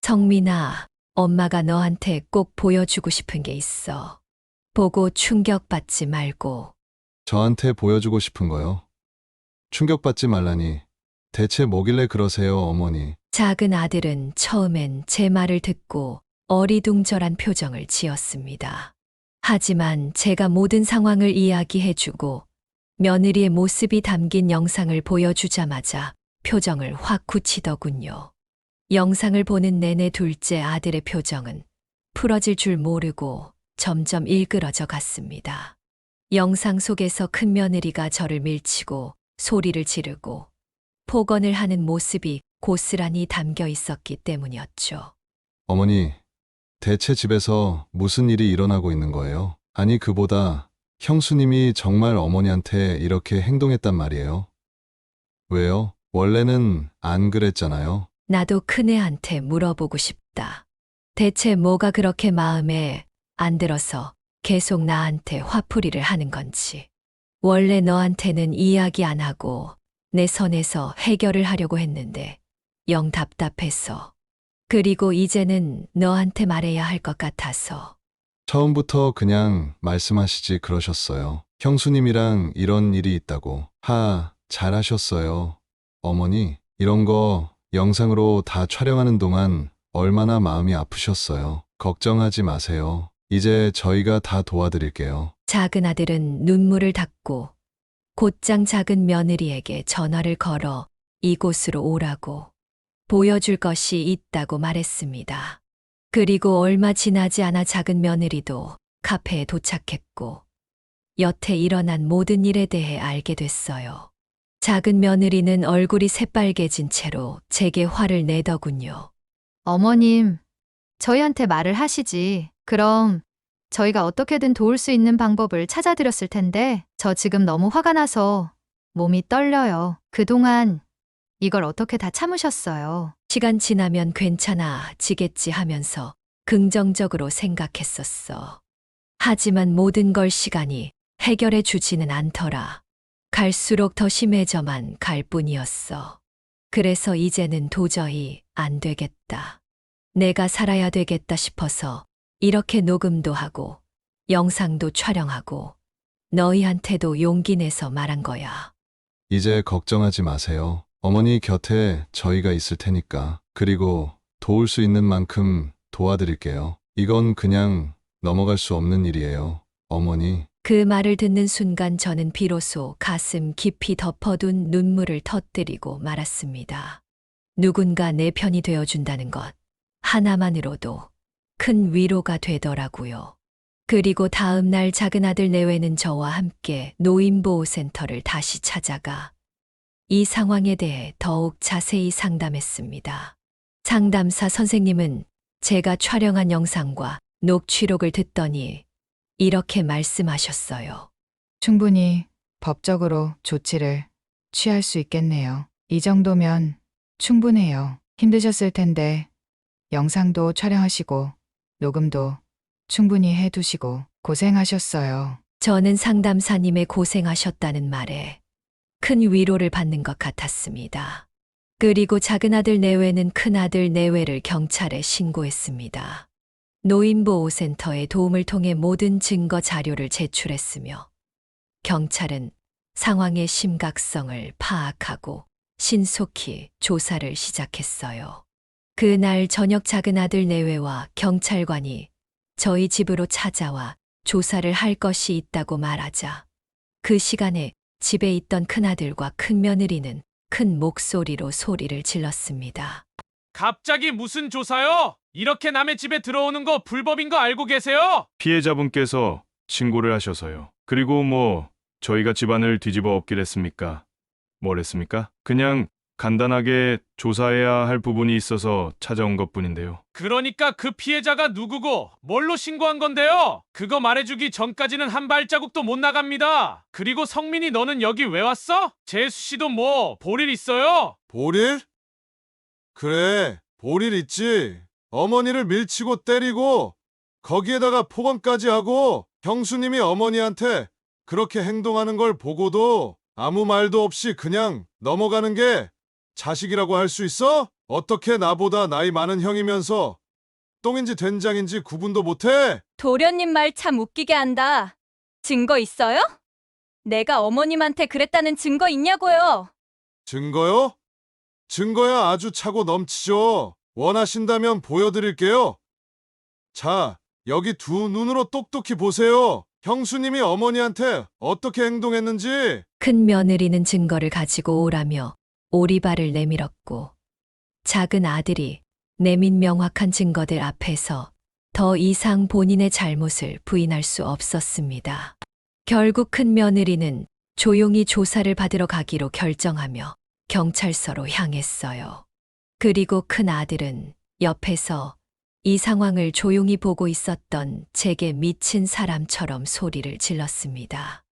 성민아, 엄마가 너한테 꼭 보여주고 싶은 게 있어. 보고 충격받지 말고. 저한테 보여주고 싶은 거요? 충격받지 말라니. 대체 뭐길래 그러세요, 어머니? 작은 아들은 처음엔 제 말을 듣고 어리둥절한 표정을 지었습니다. 하지만 제가 모든 상황을 이야기해주고 며느리의 모습이 담긴 영상을 보여주자마자 표정을 확 굳히더군요. 영상을 보는 내내 둘째 아들의 표정은 풀어질 줄 모르고 점점 일그러져 갔습니다. 영상 속에서 큰 며느리가 저를 밀치고 소리를 지르고 폭언을 하는 모습이 고스란히 담겨 있었기 때문이었죠. 어머니, 대체 집에서 무슨 일이 일어나고 있는 거예요? 아니, 그보다 형수님이 정말 어머니한테 이렇게 행동했단 말이에요. 왜요? 원래는 안 그랬잖아요. 나도 큰애한테 물어보고 싶다. 대체 뭐가 그렇게 마음에 안 들어서 계속 나한테 화풀이를 하는 건지. 원래 너한테는 이야기 안 하고 내 선에서 해결을 하려고 했는데 영 답답해서. 그리고 이제는 너한테 말해야 할 것 같아서. 처음부터 그냥 말씀하시지 그러셨어요. 형수님이랑 이런 일이 있다고. 잘하셨어요. 어머니, 이런 거 영상으로 다 촬영하는 동안 얼마나 마음이 아프셨어요. 걱정하지 마세요. 이제 저희가 다 도와드릴게요. 작은 아들은 눈물을 닦고 곧장 작은 며느리에게 전화를 걸어 이곳으로 오라고 보여줄 것이 있다고 말했습니다. 그리고 얼마 지나지 않아 작은 며느리도 카페에 도착했고 여태 일어난 모든 일에 대해 알게 됐어요. 작은 며느리는 얼굴이 새빨개진 채로 제게 화를 내더군요. 어머님, 저희한테 말을 하시지. 그럼 저희가 어떻게든 도울 수 있는 방법을 찾아드렸을 텐데 저 지금 너무 화가 나서 몸이 떨려요. 그동안 이걸 어떻게 다 참으셨어요? 시간 지나면 괜찮아지겠지 하면서 긍정적으로 생각했었어. 하지만 모든 걸 시간이 해결해 주지는 않더라. 갈수록 더 심해져만 갈 뿐이었어. 그래서 이제는 도저히 안 되겠다. 내가 살아야 되겠다 싶어서 이렇게 녹음도 하고 영상도 촬영하고 너희한테도 용기 내서 말한 거야. 이제 걱정하지 마세요. 어머니 곁에 저희가 있을 테니까. 그리고 도울 수 있는 만큼 도와드릴게요. 이건 그냥 넘어갈 수 없는 일이에요. 어머니. 그 말을 듣는 순간 저는 비로소 가슴 깊이 덮어둔 눈물을 터뜨리고 말았습니다. 누군가 내 편이 되어준다는 것 하나만으로도 큰 위로가 되더라고요. 그리고 다음 날 작은 아들 내외는 저와 함께 노인보호센터를 다시 찾아가 이 상황에 대해 더욱 자세히 상담했습니다. 상담사 선생님은 제가 촬영한 영상과 녹취록을 듣더니 이렇게 말씀하셨어요. 충분히 법적으로 조치를 취할 수 있겠네요. 이 정도면 충분해요. 힘드셨을 텐데 영상도 촬영하시고 녹음도 충분히 해두시고 고생하셨어요. 저는 상담사님의 고생하셨다는 말에 큰 위로를 받는 것 같았습니다. 그리고 작은 아들 내외는 큰 아들 내외를 경찰에 신고했습니다. 노인보호센터의 도움을 통해 모든 증거 자료를 제출했으며 경찰은 상황의 심각성을 파악하고 신속히 조사를 시작했어요. 그날 저녁 작은 아들 내외와 경찰관이 저희 집으로 찾아와 조사를 할 것이 있다고 말하자 그 시간에 집에 있던 큰아들과 큰며느리는 큰 목소리로 소리를 질렀습니다. 갑자기 무슨 조사요? 이렇게 남의 집에 들어오는 거 불법인 거 알고 계세요? 피해자분께서 신고를 하셔서요. 그리고 저희가 집안을 뒤집어 엎길 했습니까? 뭘 했습니까? 그냥 간단하게 조사해야 할 부분이 있어서 찾아온 것뿐인데요. 그러니까 그 피해자가 누구고 뭘로 신고한 건데요? 그거 말해주기 전까지는 한 발자국도 못 나갑니다. 그리고 성민이 너는 여기 왜 왔어? 재수 씨도 볼일 있어요? 보릴? 그래, 보릴 있지. 어머니를 밀치고 때리고 거기에다가 폭언까지 하고 형수님이 어머니한테 그렇게 행동하는 걸 보고도 아무 말도 없이 그냥 넘어가는 게 자식이라고 할 수 있어? 어떻게 나보다 나이 많은 형이면서 똥인지 된장인지 구분도 못해? 도련님 말 참 웃기게 한다. 증거 있어요? 내가 어머님한테 그랬다는 증거 있냐고요? 증거요? 증거야 아주 차고 넘치죠. 원하신다면 보여드릴게요. 자, 여기 두 눈으로 똑똑히 보세요. 형수님이 어머니한테 어떻게 행동했는지. 큰며느리는 증거를 가지고 오라며 오리발을 내밀었고 작은 아들이 내민 명확한 증거들 앞에서 더 이상 본인의 잘못을 부인할 수 없었습니다. 결국 큰며느리는 조용히 조사를 받으러 가기로 결정하며 경찰서로 향했어요. 그리고 큰아들은 옆에서 이 상황을 조용히 보고 있었던 제게 미친 사람처럼 소리를 질렀습니다.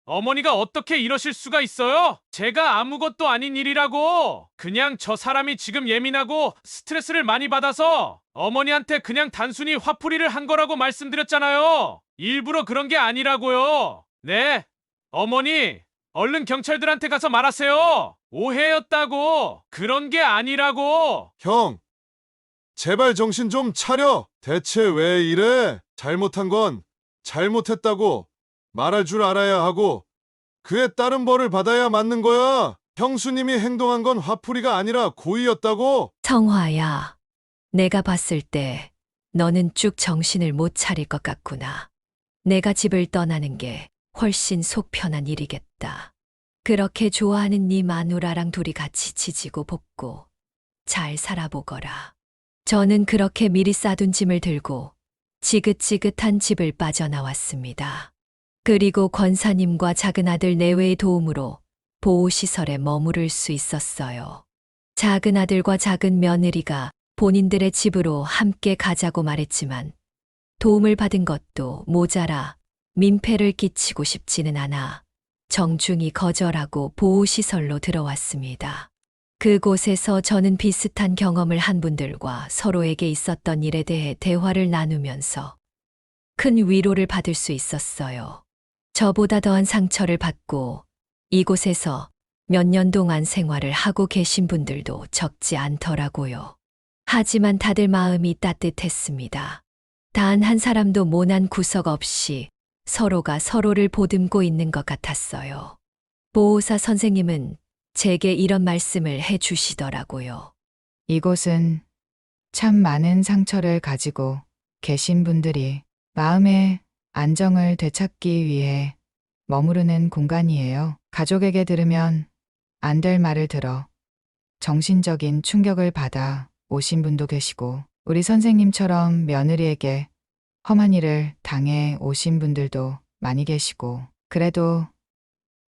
어머니가 어떻게 이러실 수가 있어요? 제가 아무것도 아닌 일이라고. 그냥 저 사람이 지금 예민하고 스트레스를 많이 받아서 어머니한테 그냥 단순히 화풀이를 한 거라고 말씀드렸잖아요. 일부러 그런 게 아니라고요. 네, 어머니, 얼른 경찰들한테 가서 말하세요. 오해였다고. 그런 게 아니라고. 형, 제발 정신 좀 차려. 대체 왜 이래? 잘못한 건 잘못했다고 말할 줄 알아야 하고 그에 따른 벌을 받아야 맞는 거야. 형수님이 행동한 건 화풀이가 아니라 고의였다고. 성화야, 내가 봤을 때 너는 쭉 정신을 못 차릴 것 같구나. 내가 집을 떠나는 게 훨씬 속 편한 일이겠다. 그렇게 좋아하는 네 마누라랑 둘이 같이 지지고 볶고 잘 살아보거라. 저는 그렇게 미리 싸둔 짐을 들고 지긋지긋한 집을 빠져나왔습니다. 그리고 권사님과 작은아들 내외의 도움으로 보호시설에 머무를 수 있었어요. 작은아들과 작은 며느리가 본인들의 집으로 함께 가자고 말했지만 도움을 받은 것도 모자라 민폐를 끼치고 싶지는 않아 정중히 거절하고 보호시설로 들어왔습니다. 그곳에서 저는 비슷한 경험을 한 분들과 서로에게 있었던 일에 대해 대화를 나누면서 큰 위로를 받을 수 있었어요. 저보다 더한 상처를 받고 이곳에서 몇 년 동안 생활을 하고 계신 분들도 적지 않더라고요. 하지만 다들 마음이 따뜻했습니다. 단 한 사람도 모난 구석 없이 서로가 서로를 보듬고 있는 것 같았어요. 보호사 선생님은 제게 이런 말씀을 해 주시더라고요. 이곳은 참 많은 상처를 가지고 계신 분들이 마음의 안정을 되찾기 위해 머무르는 공간이에요. 가족에게 들으면 안 될 말을 들어 정신적인 충격을 받아 오신 분도 계시고 우리 선생님처럼 며느리에게 험한 일을 당해 오신 분들도 많이 계시고 그래도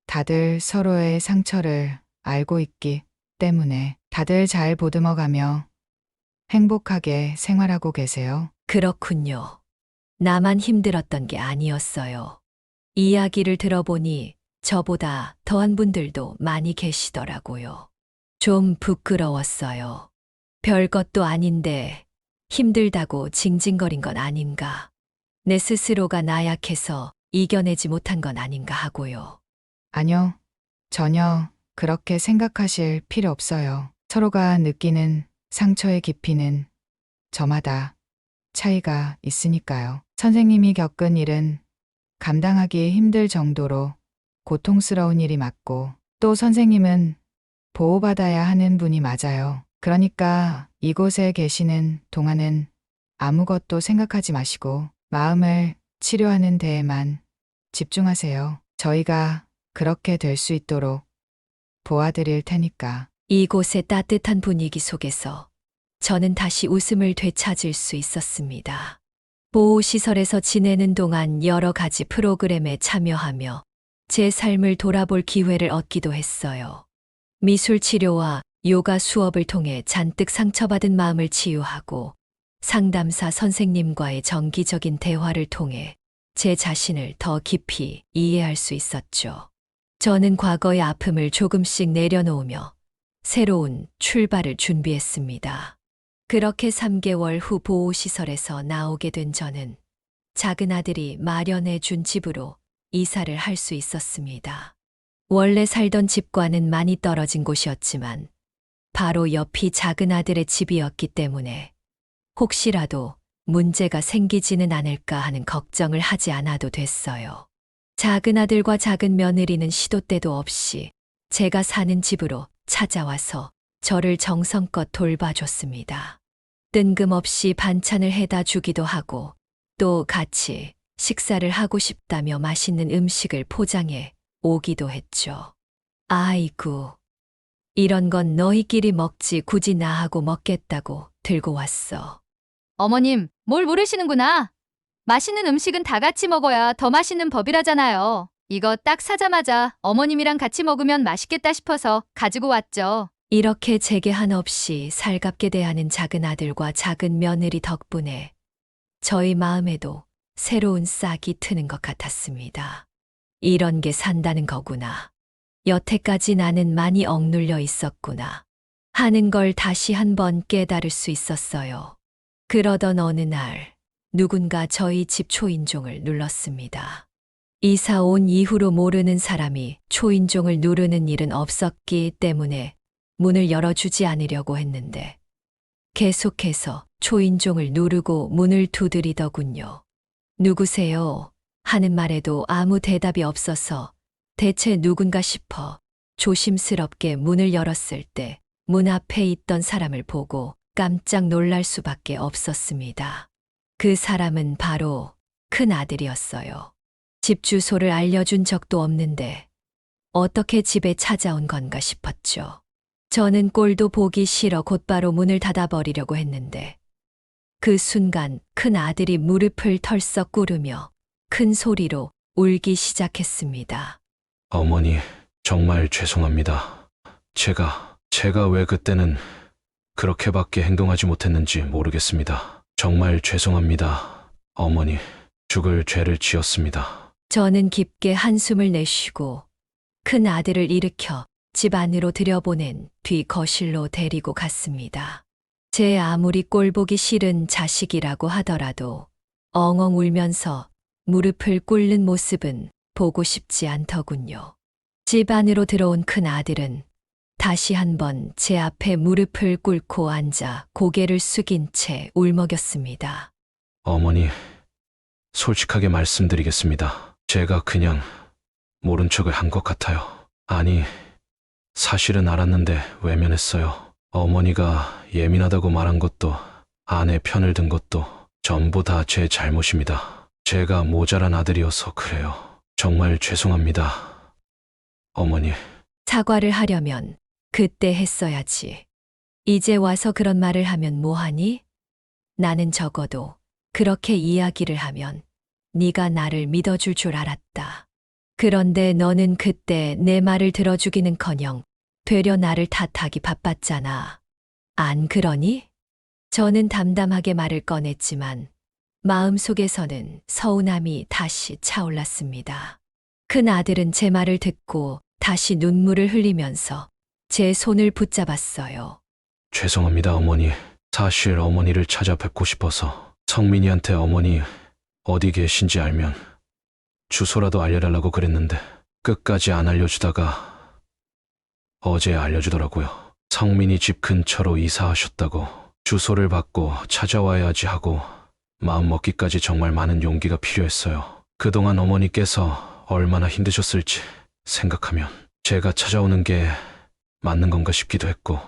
다들 서로의 상처를 알고 있기 때문에 다들 잘 보듬어가며 행복하게 생활하고 계세요. 그렇군요. 나만 힘들었던 게 아니었어요. 이야기를 들어보니 저보다 더한 분들도 많이 계시더라고요. 좀 부끄러웠어요. 별것도 아닌데 힘들다고 징징거린 건 아닌가. 내 스스로가 나약해서 이겨내지 못한 건 아닌가 하고요. 아니요. 전혀 그렇게 생각하실 필요 없어요. 서로가 느끼는 상처의 깊이는 저마다 차이가 있으니까요. 선생님이 겪은 일은 감당하기 힘들 정도로 고통스러운 일이 맞고 또 선생님은 보호받아야 하는 분이 맞아요. 그러니까 이곳에 계시는 동안은 아무것도 생각하지 마시고 마음을 치료하는 데에만 집중하세요. 저희가 그렇게 될 수 있도록 도와드릴 테니까. 이곳의 따뜻한 분위기 속에서 저는 다시 웃음을 되찾을 수 있었습니다. 보호시설에서 지내는 동안 여러 가지 프로그램에 참여하며 제 삶을 돌아볼 기회를 얻기도 했어요. 미술 치료와 요가 수업을 통해 잔뜩 상처받은 마음을 치유하고 상담사 선생님과의 정기적인 대화를 통해 제 자신을 더 깊이 이해할 수 있었죠. 저는 과거의 아픔을 조금씩 내려놓으며 새로운 출발을 준비했습니다. 그렇게 3개월 후 보호시설에서 나오게 된 저는 작은 아들이 마련해 준 집으로 이사를 할 수 있었습니다. 원래 살던 집과는 많이 떨어진 곳이었지만 바로 옆이 작은 아들의 집이었기 때문에 혹시라도 문제가 생기지는 않을까 하는 걱정을 하지 않아도 됐어요. 작은 아들과 작은 며느리는 시도 때도 없이 제가 사는 집으로 찾아와서 저를 정성껏 돌봐줬습니다. 뜬금없이 반찬을 해다 주기도 하고 또 같이 식사를 하고 싶다며 맛있는 음식을 포장해 오기도 했죠. 아이고, 이런 건 너희끼리 먹지 굳이 나하고 먹겠다고 들고 왔어. 어머님, 뭘 모르시는구나. 맛있는 음식은 다 같이 먹어야 더 맛있는 법이라잖아요. 이거 딱 사자마자 어머님이랑 같이 먹으면 맛있겠다 싶어서 가지고 왔죠. 이렇게 제게 한없이 살갑게 대하는 작은 아들과 작은 며느리 덕분에 저희 마음에도 새로운 싹이 트는 것 같았습니다. 이런 게 산다는 거구나. 여태까지 나는 많이 억눌려 있었구나 하는 걸 다시 한번 깨달을 수 있었어요. 그러던 어느 날 누군가 저희 집 초인종을 눌렀습니다. 이사 온 이후로 모르는 사람이 초인종을 누르는 일은 없었기 때문에 문을 열어주지 않으려고 했는데 계속해서 초인종을 누르고 문을 두드리더군요. 누구세요? 하는 말에도 아무 대답이 없어서 대체 누군가 싶어 조심스럽게 문을 열었을 때 문 앞에 있던 사람을 보고 깜짝 놀랄 수밖에 없었습니다. 그 사람은 바로 큰 아들이었어요. 집 주소를 알려준 적도 없는데 어떻게 집에 찾아온 건가 싶었죠. 저는 꼴도 보기 싫어 곧바로 문을 닫아버리려고 했는데 그 순간 큰 아들이 무릎을 털썩 꿇으며 큰 소리로 울기 시작했습니다. 어머니, 정말 죄송합니다. 제가 왜 그때는 그렇게밖에 행동하지 못했는지 모르겠습니다. 정말 죄송합니다. 어머니, 죽을 죄를 지었습니다. 저는 깊게 한숨을 내쉬고 큰 아들을 일으켜 집 안으로 들여보낸 뒤 거실로 데리고 갔습니다. 제 아무리 꼴보기 싫은 자식이라고 하더라도 엉엉 울면서 무릎을 꿇는 모습은 보고 싶지 않더군요. 집 안으로 들어온 큰 아들은 다시 한번 제 앞에 무릎을 꿇고 앉아 고개를 숙인 채 울먹였습니다. 어머니, 솔직하게 말씀드리겠습니다. 제가 그냥 모른 척을 한 것 같아요. 아니, 사실은 알았는데 외면했어요. 어머니가 예민하다고 말한 것도 아내 편을 든 것도 전부 다 제 잘못입니다. 제가 모자란 아들이어서 그래요. 정말 죄송합니다. 어머니. 사과를 하려면 그때 했어야지. 이제 와서 그런 말을 하면 뭐하니? 나는 적어도 그렇게 이야기를 하면 네가 나를 믿어줄 줄 알았다. 그런데 너는 그때 내 말을 들어주기는커녕 되려 나를 탓하기 바빴잖아. 안 그러니? 저는 담담하게 말을 꺼냈지만 마음속에서는 서운함이 다시 차올랐습니다. 큰 아들은 제 말을 듣고 다시 눈물을 흘리면서 제 손을 붙잡았어요. 죄송합니다, 어머니. 사실 어머니를 찾아뵙고 싶어서 성민이한테 어머니 어디 계신지 알면 주소라도 알려달라고 그랬는데 끝까지 안 알려주다가 어제 알려주더라고요. 성민이 집 근처로 이사하셨다고. 주소를 받고 찾아와야지 하고 마음먹기까지 정말 많은 용기가 필요했어요. 그동안 어머니께서 얼마나 힘드셨을지 생각하면 제가 찾아오는 게 맞는 건가 싶기도 했고,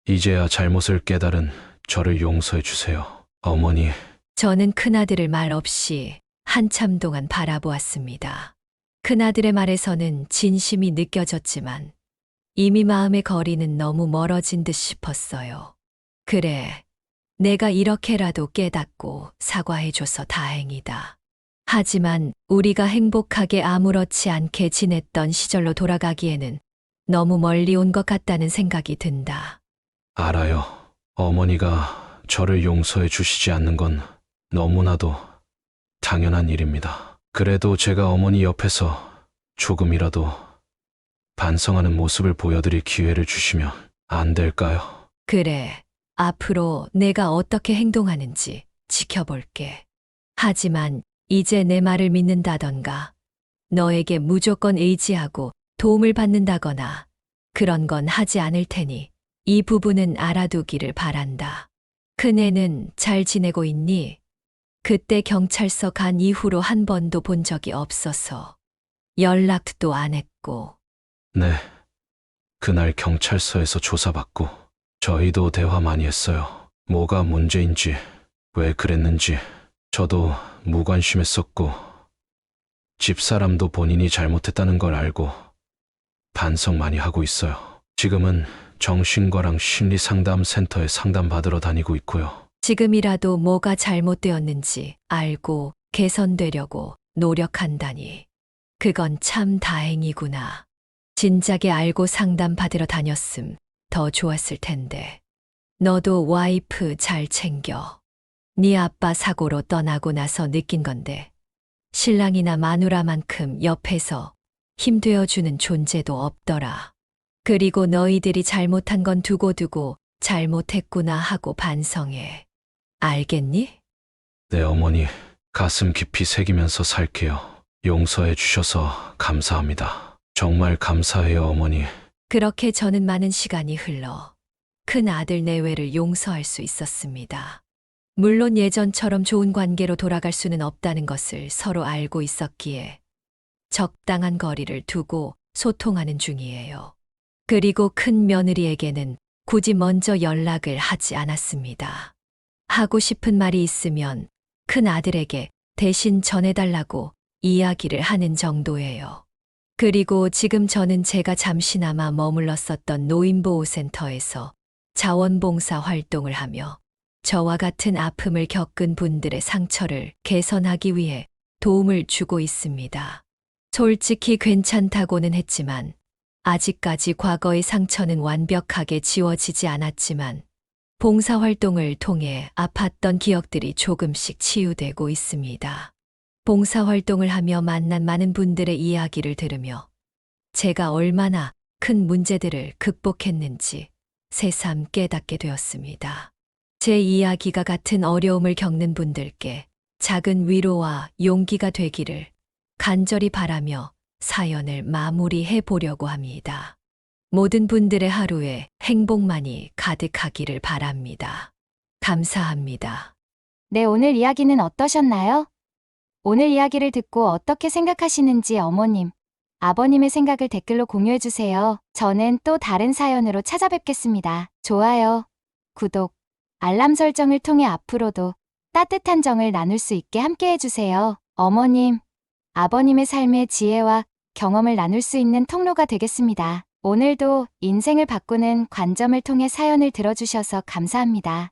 이제야 잘못을 깨달은 저를 용서해 주세요. 어머니. 저는 큰아들을 말 없이 한참 동안 바라보았습니다. 큰아들의 말에서는 진심이 느껴졌지만 이미 마음의 거리는 너무 멀어진 듯 싶었어요. 그래, 내가 이렇게라도 깨닫고 사과해줘서 다행이다. 하지만 우리가 행복하게 아무렇지 않게 지냈던 시절로 돌아가기에는 너무 멀리 온 것 같다는 생각이 든다. 알아요. 어머니가 저를 용서해 주시지 않는 건 너무나도 당연한 일입니다. 그래도 제가 어머니 옆에서 조금이라도 반성하는 모습을 보여드릴 기회를 주시면 안 될까요? 그래, 앞으로 내가 어떻게 행동하는지 지켜볼게. 하지만 이제 내 말을 믿는다던가, 너에게 무조건 의지하고 도움을 받는다거나 그런 건 하지 않을 테니 이 부분은 알아두기를 바란다. 큰애는 잘 지내고 있니? 그때 경찰서 간 이후로 한 번도 본 적이 없어서 연락도 안 했고. 네. 그날 경찰서에서 조사받고 저희도 대화 많이 했어요. 뭐가 문제인지, 왜 그랬는지. 저도 무관심했었고, 집사람도 본인이 잘못했다는 걸 알고 반성 많이 하고 있어요. 지금은 정신과랑 심리상담센터에 상담받으러 다니고 있고요. 지금이라도 뭐가 잘못되었는지 알고 개선되려고 노력한다니. 그건 참 다행이구나. 진작에 알고 상담받으러 다녔음 더 좋았을 텐데. 너도 와이프 잘 챙겨. 네 아빠 사고로 떠나고 나서 느낀 건데, 신랑이나 마누라만큼 옆에서 힘되어주는 존재도 없더라. 그리고 너희들이 잘못한 건 두고두고 잘못했구나 하고 반성해. 알겠니? 네, 어머니. 가슴 깊이 새기면서 살게요. 용서해 주셔서 감사합니다. 정말 감사해요, 어머니. 그렇게 저는 많은 시간이 흘러 큰 아들 내외를 용서할 수 있었습니다. 물론 예전처럼 좋은 관계로 돌아갈 수는 없다는 것을 서로 알고 있었기에 적당한 거리를 두고 소통하는 중이에요. 그리고 큰 며느리에게는 굳이 먼저 연락을 하지 않았습니다. 하고 싶은 말이 있으면 큰 아들에게 대신 전해달라고 이야기를 하는 정도예요. 그리고 지금 저는 제가 잠시나마 머물렀었던 노인보호센터에서 자원봉사 활동을 하며 저와 같은 아픔을 겪은 분들의 상처를 개선하기 위해 도움을 주고 있습니다. 솔직히 괜찮다고는 했지만 아직까지 과거의 상처는 완벽하게 지워지지 않았지만 봉사활동을 통해 아팠던 기억들이 조금씩 치유되고 있습니다. 봉사활동을 하며 만난 많은 분들의 이야기를 들으며 제가 얼마나 큰 문제들을 극복했는지 새삼 깨닫게 되었습니다. 제 이야기가 같은 어려움을 겪는 분들께 작은 위로와 용기가 되기를 간절히 바라며 사연을 마무리해 보려고 합니다. 모든 분들의 하루에 행복만이 가득하기를 바랍니다. 감사합니다. 네, 오늘 이야기는 어떠셨나요? 오늘 이야기를 듣고 어떻게 생각하시는지 어머님, 아버님의 생각을 댓글로 공유해주세요. 저는 또 다른 사연으로 찾아뵙겠습니다. 좋아요, 구독, 알람 설정을 통해 앞으로도 따뜻한 정을 나눌 수 있게 함께해주세요. 어머님, 아버님의 삶의 지혜와 경험을 나눌 수 있는 통로가 되겠습니다. 오늘도 인생을 바꾸는 관점을 통해 사연을 들어주셔서 감사합니다.